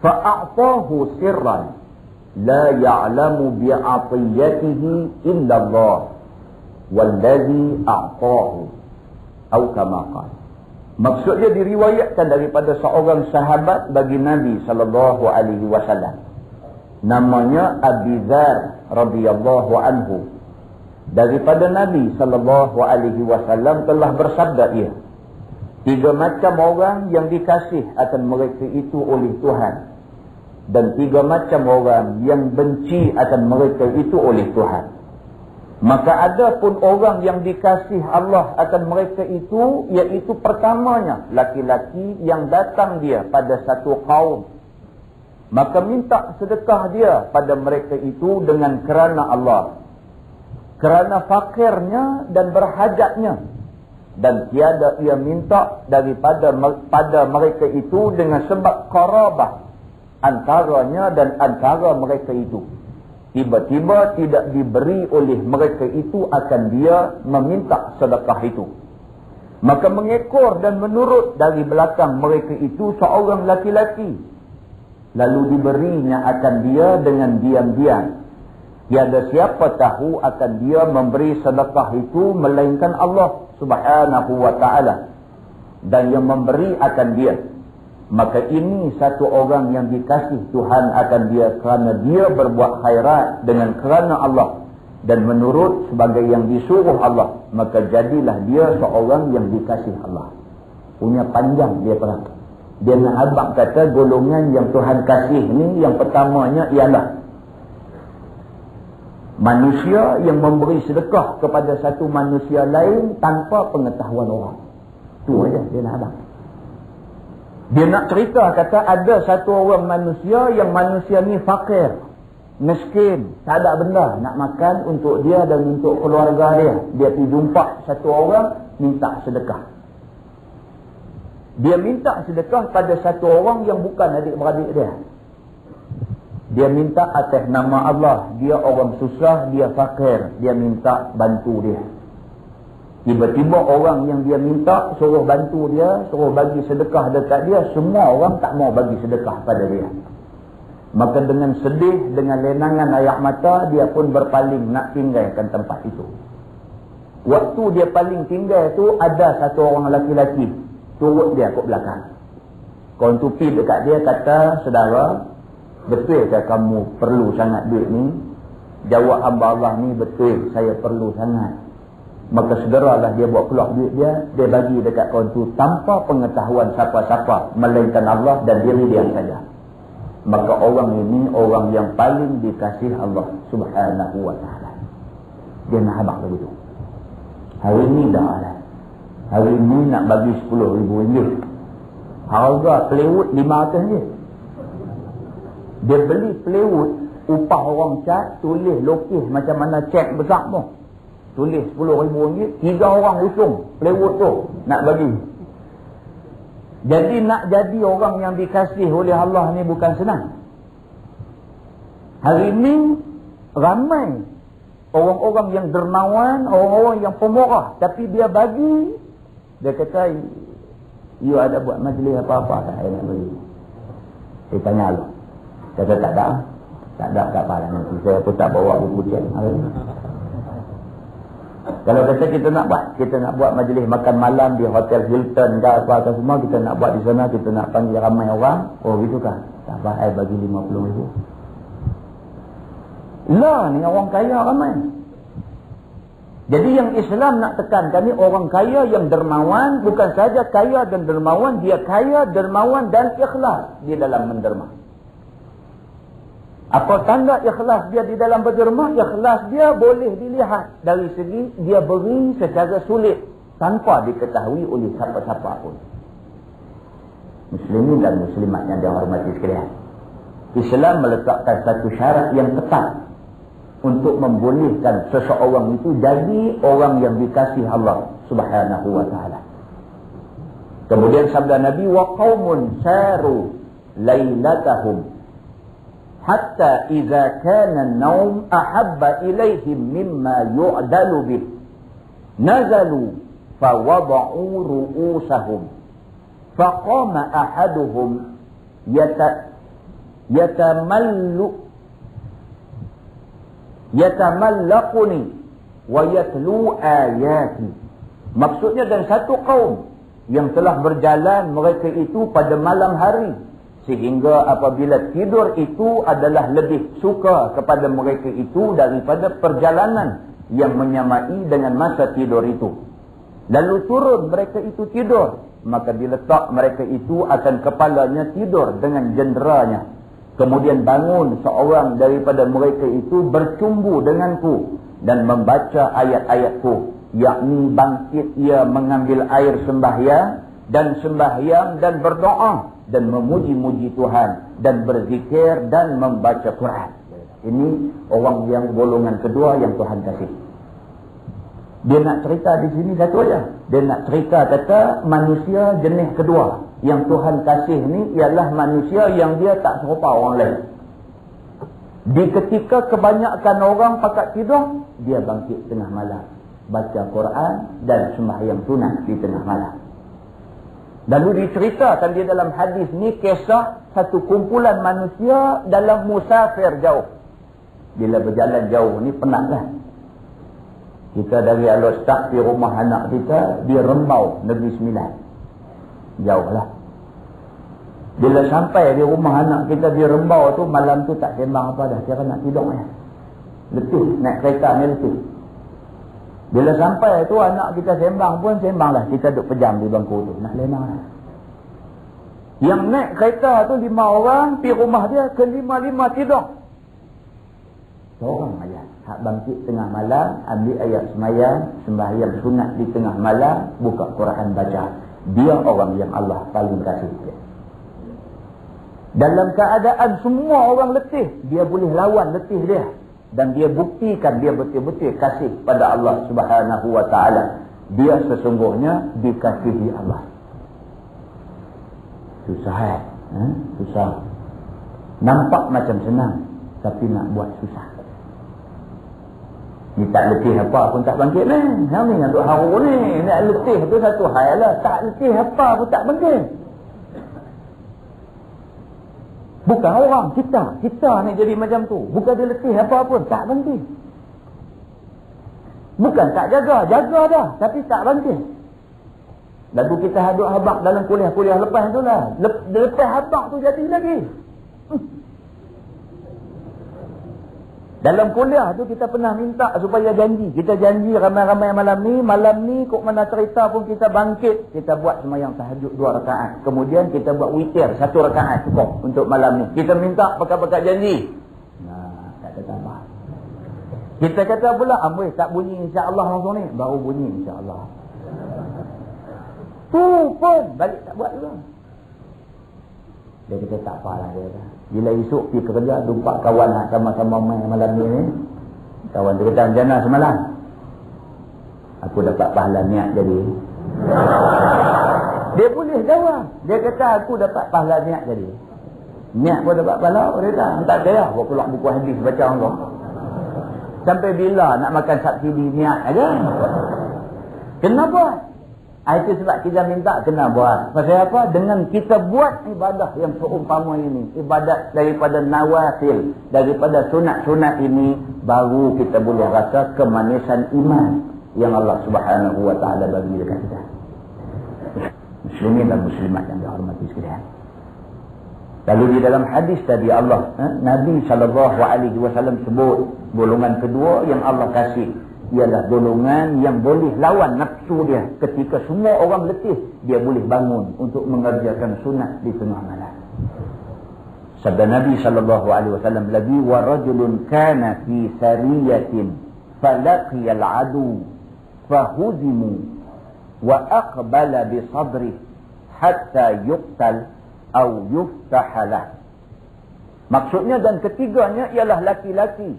fa'a'tahu sirran la ya'lamu bi'atiyatihi illa Allah wallazi a'tahu atau kama qala. Maksudnya diriwayatkan daripada seorang sahabat bagi Nabi sallallahu alaihi wasallam, namanya Abi Dzar radhiyallahu anhu. Daripada Nabi sallallahu alaihi wasallam telah bersabda ia, 3 macam orang yang dikasih akan mereka itu oleh Tuhan, dan 3 macam orang yang benci akan mereka itu oleh Tuhan. Maka ada pun orang yang dikasih Allah akan mereka itu, iaitu pertamanya laki-laki yang datang dia pada satu kaum, maka minta sedekah dia pada mereka itu dengan kerana Allah, kerana fakirnya dan berhajatnya, dan tiada ia minta pada mereka itu dengan sebab qarabah antaranya dan antara mereka itu. Tiba-tiba tidak diberi oleh mereka itu akan dia meminta sedekah itu. Maka mengekor dan menurut dari belakang mereka itu seorang laki-laki, lalu diberinya akan dia dengan diam-diam. Tiada siapa tahu akan dia memberi sedekah itu melainkan Allah Subhanahu wa ta'ala, dan yang memberi akan dia. Maka ini satu orang yang dikasih Tuhan akan dia kerana dia berbuat khairat dengan kerana Allah dan menurut sebagai yang disuruh Allah, maka jadilah dia seorang yang dikasih Allah. Punya panjang dia perang. Dia nak abang kata golongan yang Tuhan kasih ni, yang pertamanya ialah manusia yang memberi sedekah kepada satu manusia lain tanpa pengetahuan orang. Tu aja dia nak abang. Dia nak cerita, kata ada satu orang manusia yang manusia ni fakir, miskin, tak ada benda nak makan untuk dia dan untuk keluarga dia. Dia pergi jumpa satu orang minta sedekah. Dia minta sedekah pada satu orang yang bukan adik-beradik dia. Dia minta atas nama Allah. Dia orang susah, dia fakir, dia minta bantu dia. Tiba-tiba orang yang dia minta suruh bantu dia, suruh bagi sedekah dekat dia, semua orang tak mau bagi sedekah pada dia. Maka dengan sedih, dengan lenangan air mata, dia pun berpaling nak tinggalkan tempat itu. Waktu dia paling tinggal tu, ada satu orang lelaki turut dia ke belakang. Kawan tu pergi dekat dia kata, saudara, betul ke kamu perlu sangat duit ni? Jawab hamba Allah ni, betul, saya perlu sangat. Maka segeralah dia buat keluar duit dia bagi dekat kawan tu tanpa pengetahuan siapa-siapa melainkan Allah dan diri dia saja. Maka orang ini orang yang paling dikasih Allah Subhanahu wa ta'ala. Dia nak habaq begitu. Hari ini dah lah. Hari ini nak bagi RM10,000. Harga plywood 500 je. Dia beli plywood, upah orang cat, tulis lokis macam mana cek besar tu. Tulis RM10,000, 3 orang usung plywood tu nak bagi. Jadi nak jadi orang yang dikasih oleh Allah ni bukan senang. Hari ini ramai orang-orang yang dermawan, orang-orang yang pemurah, tapi dia bagi, dia kata, you ada buat majlis apa-apa tak saya nak bagi? Saya tanya Allah. Kata tak ada tak apa lah nanti. Saya pun tak bawa buku cek hari ini. Kalau kata kita nak buat majlis makan malam di Hotel Hilton ke apa semua, kita nak buat di sana, kita nak panggil ramai orang, oh gitu kan? Tak apa, saya bagi RM50,000. Lah, ni orang kaya ramai. Jadi yang Islam nak tekankan ni orang kaya yang dermawan, bukan saja kaya dan dermawan, dia kaya, dermawan dan ikhlas di dalam menderma. Apa tanda ikhlas dia di dalam berderma? Ikhlas dia boleh dilihat dari segi dia beri secara sulit tanpa diketahui oleh siapa-siapa pun. Muslimin dan muslimat yang dihormati sekalian, Islam meletakkan satu syarat yang ketat untuk membolehkan seseorang itu jadi orang yang dikasih Allah Subhanahu wa ta'ala. Kemudian sabda Nabi, wa qaumun saru lailatahum hatta idza kana an-naum ahabba ilaihim mimma yu'dalu bih nazalu fawada'u ru'usahum faqama ahaduhum yatamallaquni wa yatlu ayati. Maksudnya, dan satu kaum yang telah berjalan mereka itu pada malam hari, sehingga apabila tidur itu adalah lebih suka kepada mereka itu daripada perjalanan yang menyamai dengan masa tidur itu. Lalu turun mereka itu tidur, maka diletak mereka itu akan kepalanya tidur dengan jenderanya. Kemudian bangun seorang daripada mereka itu bercumbu denganku dan membaca ayat-ayatku, yakni bangkit ia mengambil air sembahyang dan berdoa dan memuji-muji Tuhan dan berzikir dan membaca Quran. Ini orang yang golongan kedua yang Tuhan kasih. Dia nak cerita di sini satu aja. Dia nak cerita kata manusia jenis kedua yang Tuhan kasih ni ialah manusia yang dia tak serupa orang lain. Di ketika kebanyakan orang pakat tidur, dia bangkit tengah malam, baca Quran dan sembahyang sunat di tengah malam. Lalu diceritakan di dalam hadis ni kisah satu kumpulan manusia dalam musafir jauh. Bila berjalan jauh ni penatlah. Kita dari Al-Ustaz di rumah anak kita di Rembau, Negeri Sembilan. Jauh lah. Bila sampai di rumah anak kita di Rembau tu, malam tu tak sembang apa dah. Kira nak tidur ya. Letih, naik kereta ni letih. Bila sampai tu anak kita sembang pun sembanglah. Kita duduk pejam di bangku tu. Nak lena lah. Yang naik kereta tu 5 orang, pergi rumah dia ke 5-5 tidur. Seorang aja. Hak bangkit tengah malam, ambil ayat sembahyang sunat di tengah malam, buka Quran baca. Dia orang yang Allah paling kasih. Dalam keadaan semua orang letih, dia boleh lawan letih dia. Dan dia buktikan dia betul-betul kasih pada Allah Subhanahu wa ta'ala. Dia sesungguhnya dikasihi Allah. Susah susah. Nampak macam senang, tapi nak buat susah. Ni tak letih apa pun tak bangkit ni. Yang ni yang duk haru ni. Nak letih tu satu hal lah. Tak letih apa pun tak bangkit. Bukan orang, kita. Kita ni jadi macam tu. Bukan dia letih apa pun, tak bangkit. Bukan tak jaga dah. Tapi tak bangkit. Lalu kita hadut habak dalam kuliah-kuliah lepas tu lah. Lepas habak tu jadi lagi. Dalam kuliah tu kita pernah minta supaya janji. Kita janji ramai-ramai malam ni kok mana cerita pun kita bangkit. Kita buat sembahyang tahajud 2 rakaat. Kemudian kita buat witir 1 rakaat cukup untuk malam ni. Kita minta pakat-pakat janji. Nah, tak kata apa. Kita kata pula, amboi tak bunyi insya-Allah langsung ni. Baru bunyi insya-Allah. Tu pun balik tak buat juga. Dia kata tak apalah dia kata. Bila esok pergi kerja, jumpa kawan nak sama-sama main malam ni. Kawan dia kata, macam mana semalam? Aku dapat pahala niat jadi. Dia boleh jawab. Dia kata aku dapat pahala niat jadi. Niat pun dapat pahala. Dia kata, tak ada lah. Aku keluar buku hadis baca Allah. Sampai bila nak makan subsidi niat aja? Kenapa? Itu sebab kita minta kena buat. Pasal apa? Dengan kita buat ibadah yang seumpama ini, ibadat daripada nawafil, daripada sunat-sunat ini, baru kita boleh rasa kemanisan iman yang Allah Subhanahu wa ta'ala bagi dekat kita. Muslimin dan muslimat yang dihormati sekalian. Lalu di dalam hadis tadi Allah, Nabi SAW sebut golongan kedua yang Allah kasih ialah golongan yang boleh lawan nafsu dia. Ketika semua orang letih, dia boleh bangun untuk mengerjakan sunat di tengah malam. Sabda Nabi SAW lagi, wa rajulun kana fi sariyatin falaqiya al-adu fahuzimu wa aqbala bi sadri hatta yuqtal atau yuftahalah. Maksudnya dan ketiganya ialah laki-laki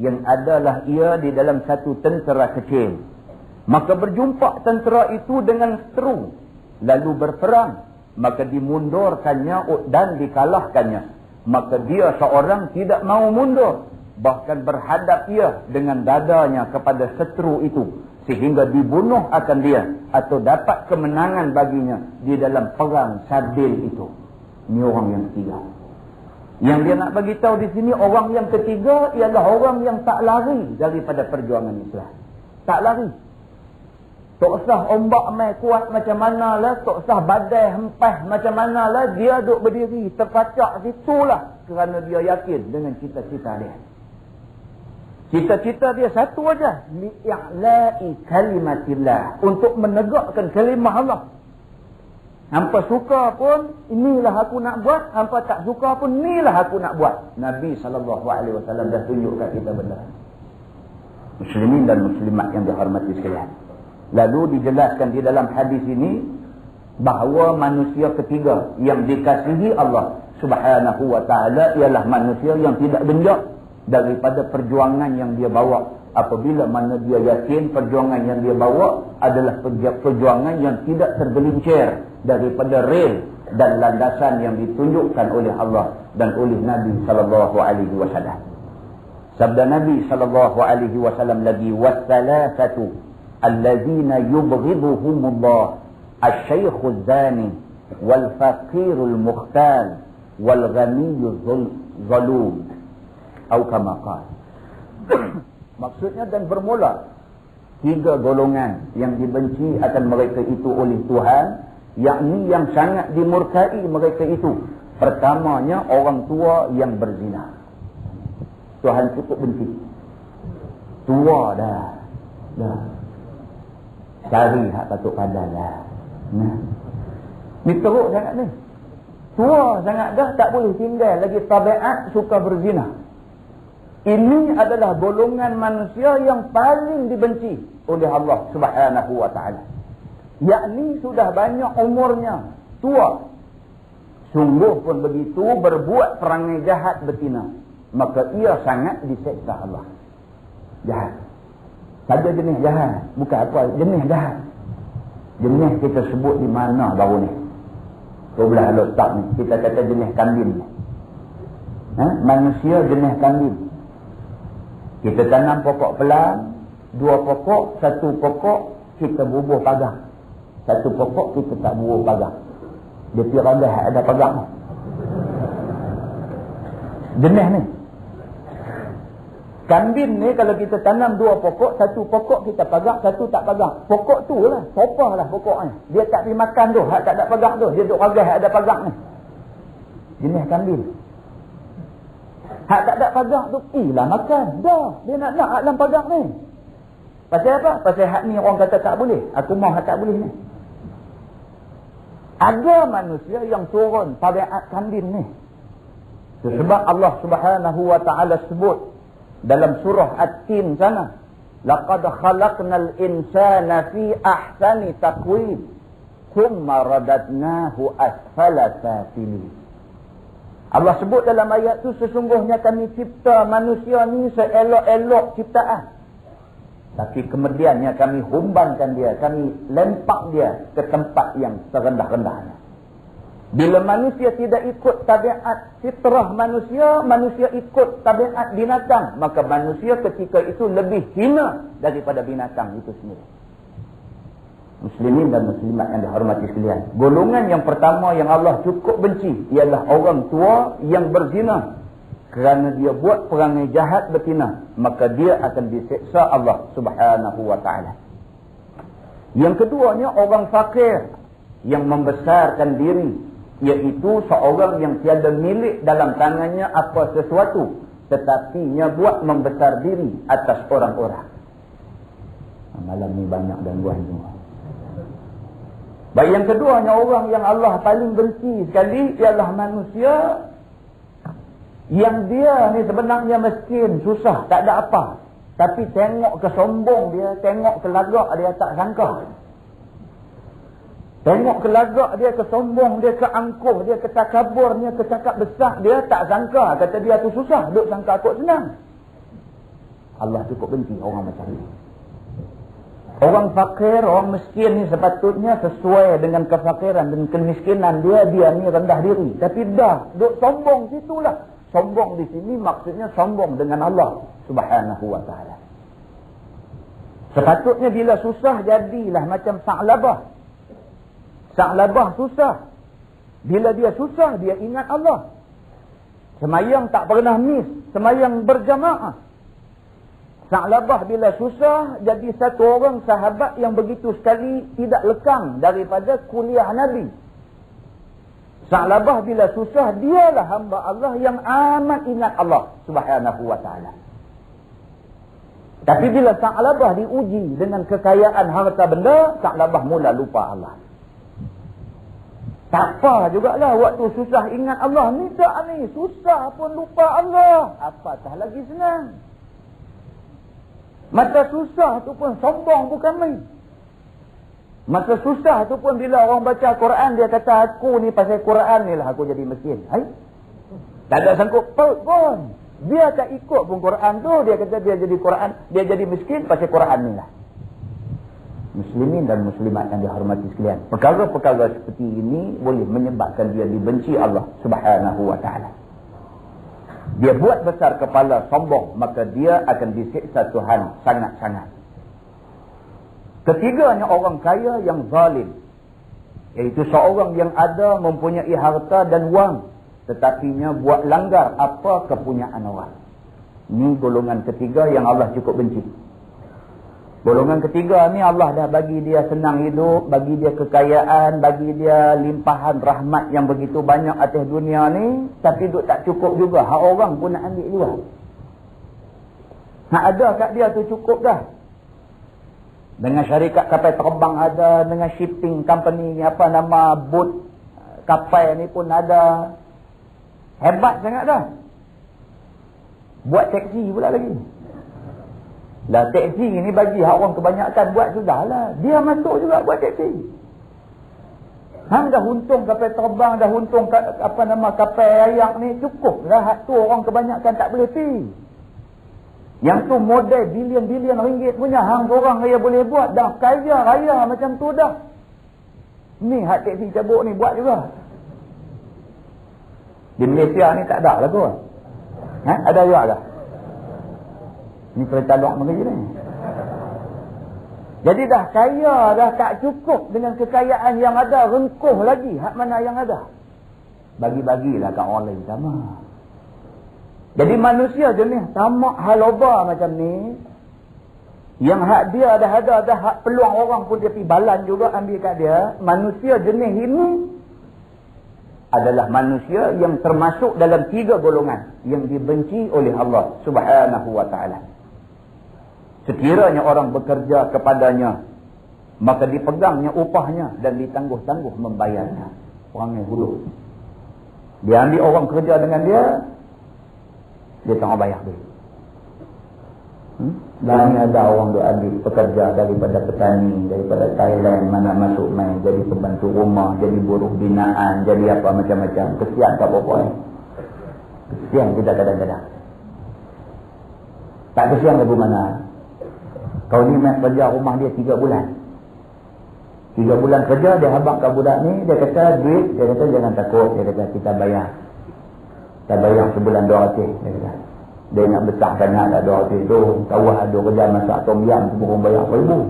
yang adalah ia di dalam satu tentera kecil. Maka berjumpa tentera itu dengan seteru, lalu berperang, maka dimundurkannya dan dikalahkannya. maka dia seorang tidak mau mundur, bahkan berhadap ia dengan dadanya kepada seteru itu, sehingga dibunuh akan dia atau dapat kemenangan baginya di dalam perang Sabil itu. Ini orang yang ketiga. Yang dia nak bagi tahu di sini, orang yang ketiga ialah orang yang tak lari daripada perjuangan Islam. Tak lari. Tak usah ombak mai kuat macam mana lah, tak usah badai hempah macam mana lah, dia duduk berdiri terpacak situlah kerana dia yakin dengan cita-cita dia. Cita-cita dia satu aja, li'a'la'i kalimatillah, untuk menegakkan kalimah Allah. Hampa suka pun inilah aku nak buat, hampa tak suka pun inilah aku nak buat. Nabi SAW dah tunjukkan kita benda. Muslimin dan muslimat yang dihormati sekalian. Lalu dijelaskan di dalam hadis ini bahawa manusia ketiga yang dikasihi Allah Subhanahu wa taala ialah manusia yang tidak genjot daripada perjuangan yang dia bawa. Apabila mana dia yakin perjuangan yang dia bawa adalah perjuangan yang tidak tergelincir daripada rel dan landasan yang ditunjukkan oleh Allah dan oleh Nabi sallallahu alaihi wasallam. Sabda Nabi sallallahu alaihi wasallam lagi, wassalasatu allazina yubghiduhumullah asy-syaikhu zani wal faqirul mukhtal wal ghaniyyu zalum atau kama qala. Maksudnya, dan bermula 3 golongan yang dibenci akan mereka itu oleh Tuhan, yakni yang sangat dimurkai mereka itu. Pertamanya orang tua yang berzina. Tuhan cukup benci. Tua dah. Cari hak patut padan lah. Ni teruk sangat ni. Tua sangat dah, tak boleh tinggal lagi tabiat suka berzina. Ini adalah golongan manusia yang paling dibenci oleh Allah Subhanahu wa taala. Yakni sudah banyak umurnya, tua. Sungguh pun begitu, berbuat perangai jahat betina, maka ia sangat diseksa Allah. Jahat. Saja jenis jahat, bukan apa, jenis jahat. Jenis kita sebut di mana baru ni? Kau belah letak ni, kita kata jenis kambing ni. Manusia jenis kambing. Kita tanam pokok pelang, 2 pokok, 1 pokok kita bubuh pagar. 1 pokok kita tak bubuh pagar. Dia kira dah ada pagar ni. Jenis ni. Kambing ni kalau kita tanam 2 pokok, 1 pokok kita pagar, 1 tak pagar. Pokok tu lah, sopah lah pokoknya. Dia tak pergi makan tu, hak tak ada pagar tu. Dia duduk pagar, ada pagar ni. Jenis kambing. Hak tak ada pagar tu, lah makan. Dah, dia nak dalam pagar ni. Pasal apa? Pasal hak ni orang kata tak boleh. Aku mau hak tak boleh ni. Ada manusia yang turun tabiat kambing ni. Sebab Allah Subhanahu wa taala sebut dalam surah At-Tin sana, laqad khalaqnal insana fi ahsani taqwim thumma radadnahu asfala safilin. Allah sebut dalam ayat tu, sesungguhnya kami cipta manusia ni seelok-elok ciptaan. Tapi kemudiannya kami humbankan dia, kami lempak dia ke tempat yang serendah-rendahnya. Bila manusia tidak ikut tabiat fitrah manusia, manusia ikut tabiat binatang, maka manusia ketika itu lebih hina daripada binatang itu sendiri. Muslimin dan muslimat yang dihormati sekalian, golongan yang pertama yang Allah cukup benci ialah orang tua yang berzina. Kerana dia buat perangai jahat betina, maka dia akan diseksa Allah Subhanahu wa taala. Yang keduanya orang fakir yang membesarkan diri, iaitu seorang yang tiada milik dalam tangannya apa sesuatu, tetapi ia buat membesar diri atas orang-orang. Malam ni banyak gangguan semua. Baik, yang keduanya orang yang Allah paling benci sekali ialah manusia yang dia ni sebenarnya miskin, susah, tak ada apa. Tapi tengok kesombong dia, tengok kelagak dia, tak sangka. Tengok kelagak dia, kesombong dia, keangkuh dia, ketakabur dia, kecakap besar dia, tak sangka. Kata dia tu susah, duk sangka kot senang. Allah cukup benci orang macam ni. Orang fakir, orang miskin ni sepatutnya sesuai dengan kefakiran dan kemiskinan dia ni rendah diri. Tapi dah, duk sombong situlah. Sombong di sini maksudnya sombong dengan Allah Subhanahu wa ta'ala. Sepatutnya bila susah jadilah macam Sa'labah. Sa'labah susah. Bila dia susah dia ingat Allah. Semayang tak pernah miss, semayang berjamaah. Sa'labah bila susah jadi satu orang sahabat yang begitu sekali tidak lekang daripada kuliah Nabi. Sa'labah bila susah dialah hamba Allah yang amat ingat Allah Subhanahu wa ta'ala. Tapi bila Sa'labah diuji dengan kekayaan harta benda, Sa'labah mula lupa Allah. Tak apa jugalah waktu susah ingat Allah. Ni tak ni, susah pun lupa Allah. Apatah lagi senang. Masa susah tu pun sombong bukan main. Masa susah tu pun bila orang baca Quran dia kata aku ni pasal Quran ni lah aku jadi miskin. Hai? Tak ada sangkut paut pun. Dia tak ikut pun Quran tu, dia kata dia jadi Quran, dia jadi miskin pasal Quran ni lah. Muslimin dan muslimat yang dihormati sekalian. Perkara-perkara seperti ini boleh menyebabkan dia dibenci Allah Subhanahu wa ta'ala. Dia buat besar kepala sombong, maka dia akan disiksa Tuhan sangat-sangat. Ketiganya orang kaya yang zalim, iaitu seorang yang ada mempunyai harta dan wang, tetapinya buat langgar apa kepunyaan orang. Ini golongan ketiga yang Allah cukup benci. Golongan ketiga ni Allah dah bagi dia senang hidup, bagi dia kekayaan, bagi dia limpahan rahmat yang begitu banyak atas dunia ni, tapi duk tak cukup juga. Hak orang pun nak ambil juga. Hak ada kat dia tu cukup dah. Dengan syarikat kapal terbang ada, dengan shipping company ni apa nama boat kapal ni pun ada. Hebat sangat dah. Buat taksi pula lagi. Lah teksi ni bagi orang kebanyakan buat sudahlah. Dia masuk juga buat teksi. Hang dah untung kapal terbang, dah untung apa nama kapal ayak ni, cukup lah. Hak tu orang kebanyakan tak boleh pi. Yang tu modal bilion-bilion ringgit punya, hang orang raya boleh buat. Dah kaya raya macam tu dah. Ni hak teksi cabuk ni buat juga. Di Malaysia ni tak ada lah tu. Ha? Ada juga tak? Ni kereta luar negeri ni. Jadi dah kaya, dah tak cukup dengan kekayaan yang ada, rengkuh lagi hak mana yang ada. Bagi-bagilah kat orang lain sama. Jadi manusia jenis tamak haloba macam ni, yang hak dia dah ada, dah hak peluang orang pun dia pergi balan juga ambil kat dia. Manusia jenis ini adalah manusia yang termasuk dalam 3 golongan yang dibenci oleh Allah Subhanahu wa ta'ala. Sekiranya orang bekerja kepadanya, maka dipegangnya upahnya dan ditangguh-tangguh membayarnya. Orang yang hulu. Dia ambil orang kerja dengan dia, dia tak mau bayar dia. Dan ni ada orang dia ambil pekerja daripada petani, daripada Thailand, mana masuk main jadi pembantu rumah, jadi buruh binaan, jadi apa macam-macam. Kesian tak apa-apa ni. Kesian kita kadang-kadang. Tak kesian lagu mana. Kau ni main kerja rumah dia 3 bulan. 3 bulan kerja, dia habaq kat budak ni, dia kata duit, dia kata jangan takut, dia kata kita bayar. Kita bayar sebulan 200, dia kata. Dia nak besar sangat lah 200 tu. Tahu ada kerja masak tom yam, semua orang bayar 1000.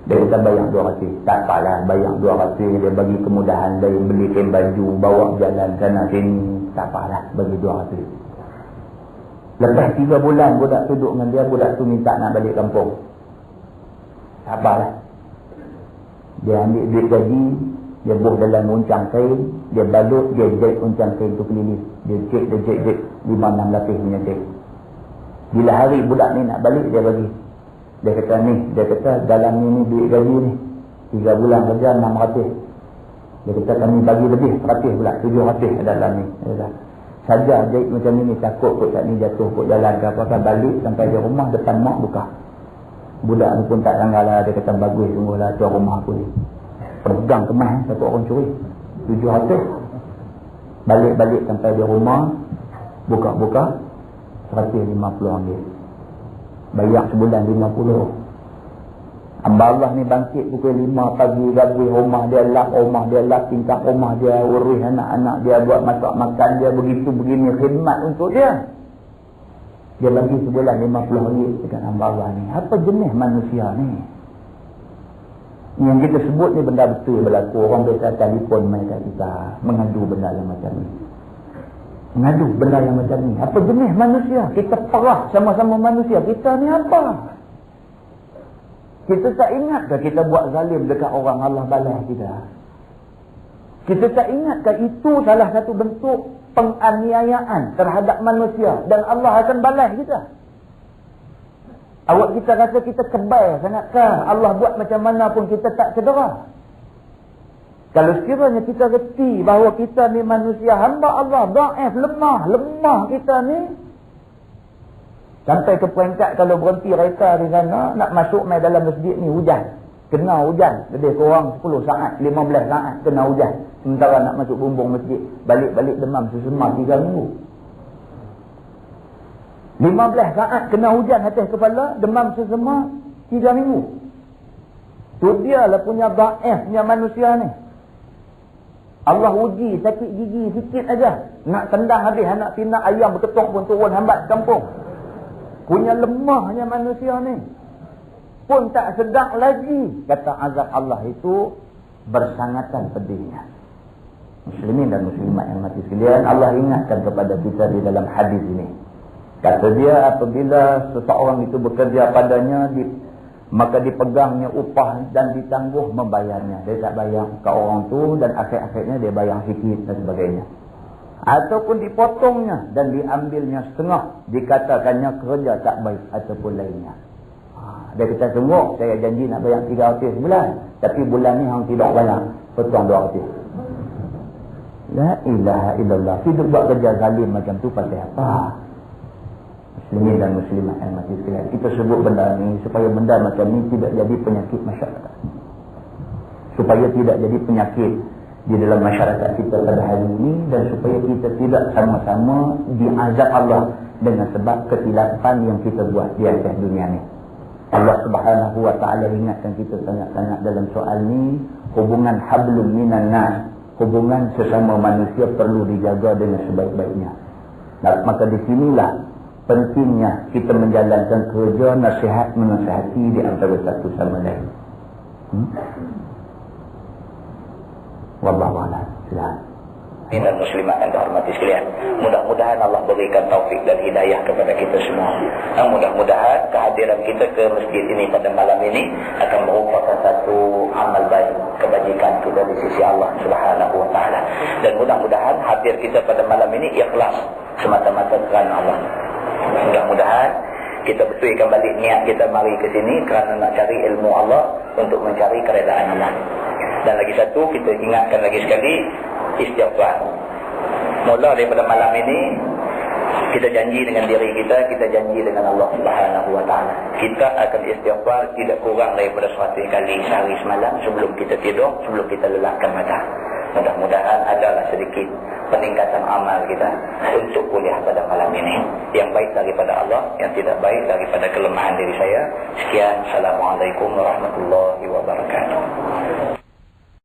Dia kata bayar 200. Tak apalah, bayar 200, dia bagi kemudahan lain, belikan baju, bawa jalan sana sini. Tak apalah, bagi 200. Lepas 3 bulan budak tu duduk dengan dia, budak tu minta nak balik kampung. Sabarlah. Dia ambil duit gaji, dia buh dalam uncang kain, dia balut, dia jahit uncang kain tu keliling. Dia jahit 5-6 lapis punya jahit. Bila hari budak ni nak balik, dia bagi. Dia kata ni, dia kata dalam ni duit gaji ni. 3 bulan kerja 600. Dia kata kami bagi lebih 100 pula, 700 dalam ni. Dia kata, saja jahit macam ni takut kot saat ni jatuh kot jalan ke apa-apa, balik sampai di rumah depan mak buka. Budak ni pun tak sangka lah, dia kata bagus sungguh lah tuan rumah aku ni. Pegang kemas satu orang curi 700. Balik-balik sampai di rumah, buka-buka 150 ringgit. Bayar sebulan 50. Hamba Allah ni bangkit pukul 5 pagi, rabui rumah dia lah, tingkap rumah dia, urus anak-anak dia, buat masak makan dia, begitu begini khidmat untuk dia. Dia bagi sebulan 50 ringgit dekat hamba Allah ni. Apa jenis manusia ni? Yang kita sebut ni benda betul berlaku. Orang biasa telefon main kat kita, mengadu benda yang macam ni. Mengadu benda yang macam ni. Apa jenis manusia? Kita perah sama-sama manusia. Kita ni apa? Kita tak ingat ke kita buat zalim dekat orang, Allah balas kita? Kita tak ingat ke itu salah satu bentuk penganiayaan terhadap manusia dan Allah akan balas kita? Awak kita rasa kita kebal sangatkah Allah buat macam mana pun kita tak cedera? Kalau sekiranya kita reti bahawa kita ni manusia hamba Allah, dhaif, lemah kita ni, sampai ke peringkat kalau berhenti reka di sana, nak masuk mai dalam masjid ni hujan. Kena hujan. Lebih kurang 10 saat, 15 saat kena hujan. Sementara nak masuk bumbung masjid, balik-balik demam sesema 3 minggu. 15 saat kena hujan atas kepala, demam sesema 3 minggu. Tu dia lah punya dhaifnya manusia ni. Allah uji sakit gigi sikit aja, nak tendang habis anak pinak ayam berketuk pun turun hambat kampung. Punya lemahnya manusia ni pun tak sedar lagi kata azab Allah itu bersangatan pedihnya. Muslimin dan muslimat yang mati sekalian, Allah ingatkan kepada kita di dalam hadis ini. Kata dia, apabila seseorang itu bekerja padanya, maka dipegangnya upah dan ditangguh membayarnya. Dia tak bayar ke orang tu dan akhir-akhirnya dia bayar sikit dan sebagainya. Ataupun dipotongnya dan diambilnya setengah, dikatakannya kerja tak baik ataupun lainnya. Dia kata, tunggu, saya janji nak bayar 300 sebulan, tapi bulan ni hang tidak bayar, potong 200. La ilaha illallah. Hidup buat kerja zalim macam tu pasal apa? Muslimin dan muslimat yang mati sekalian, kita sebut benda ni supaya benda macam ni tidak jadi penyakit masyarakat, supaya tidak jadi penyakit di dalam masyarakat kita pada hari ini, dan supaya kita tidak sama-sama diazab Allah dengan sebab kesilapan yang kita buat di atas dunia ni. Allah Subhanahu wa taala ingatkan kita sangat-sangat dalam soal ni, hubungan hablum minan nas, hubungan sesama manusia perlu dijaga dengan sebaik-baiknya. Nah, maka di sinilah pentingnya kita menjalankan kerja nasihat menasihati di antara satu sama lain. Wallahu a'lam. Silakan. Dan muslimat yang dihormati sekalian, mudah-mudahan Allah berikan taufik dan hidayah kepada kita semua. Dan mudah-mudahan kehadiran kita ke masjid ini pada malam ini akan merupakan satu amal baik, kebajikan kita di sisi Allah Subhanahu wa taala. Dan mudah-mudahan hadir kita pada malam ini ikhlas semata-mata kerana Allah. Mudah-mudahan kita betulkan balik niat kita mari ke sini kerana nak cari ilmu Allah, untuk mencari keredaan Allah. Dan lagi satu, kita ingatkan lagi sekali, istighfar. Mula daripada malam ini, kita janji dengan diri kita, kita janji dengan Allah Subhanahu wa taala. Kita akan istighfar tidak kurang daripada 100 kali sehari semalam sebelum kita tidur, sebelum kita lelahkan mata. Mudah-mudahan adalah sedikit peningkatan amal kita untuk kuliah pada malam ini. Yang baik daripada Allah, yang tidak baik daripada kelemahan diri saya. Sekian, Assalamualaikum warahmatullahi wabarakatuh.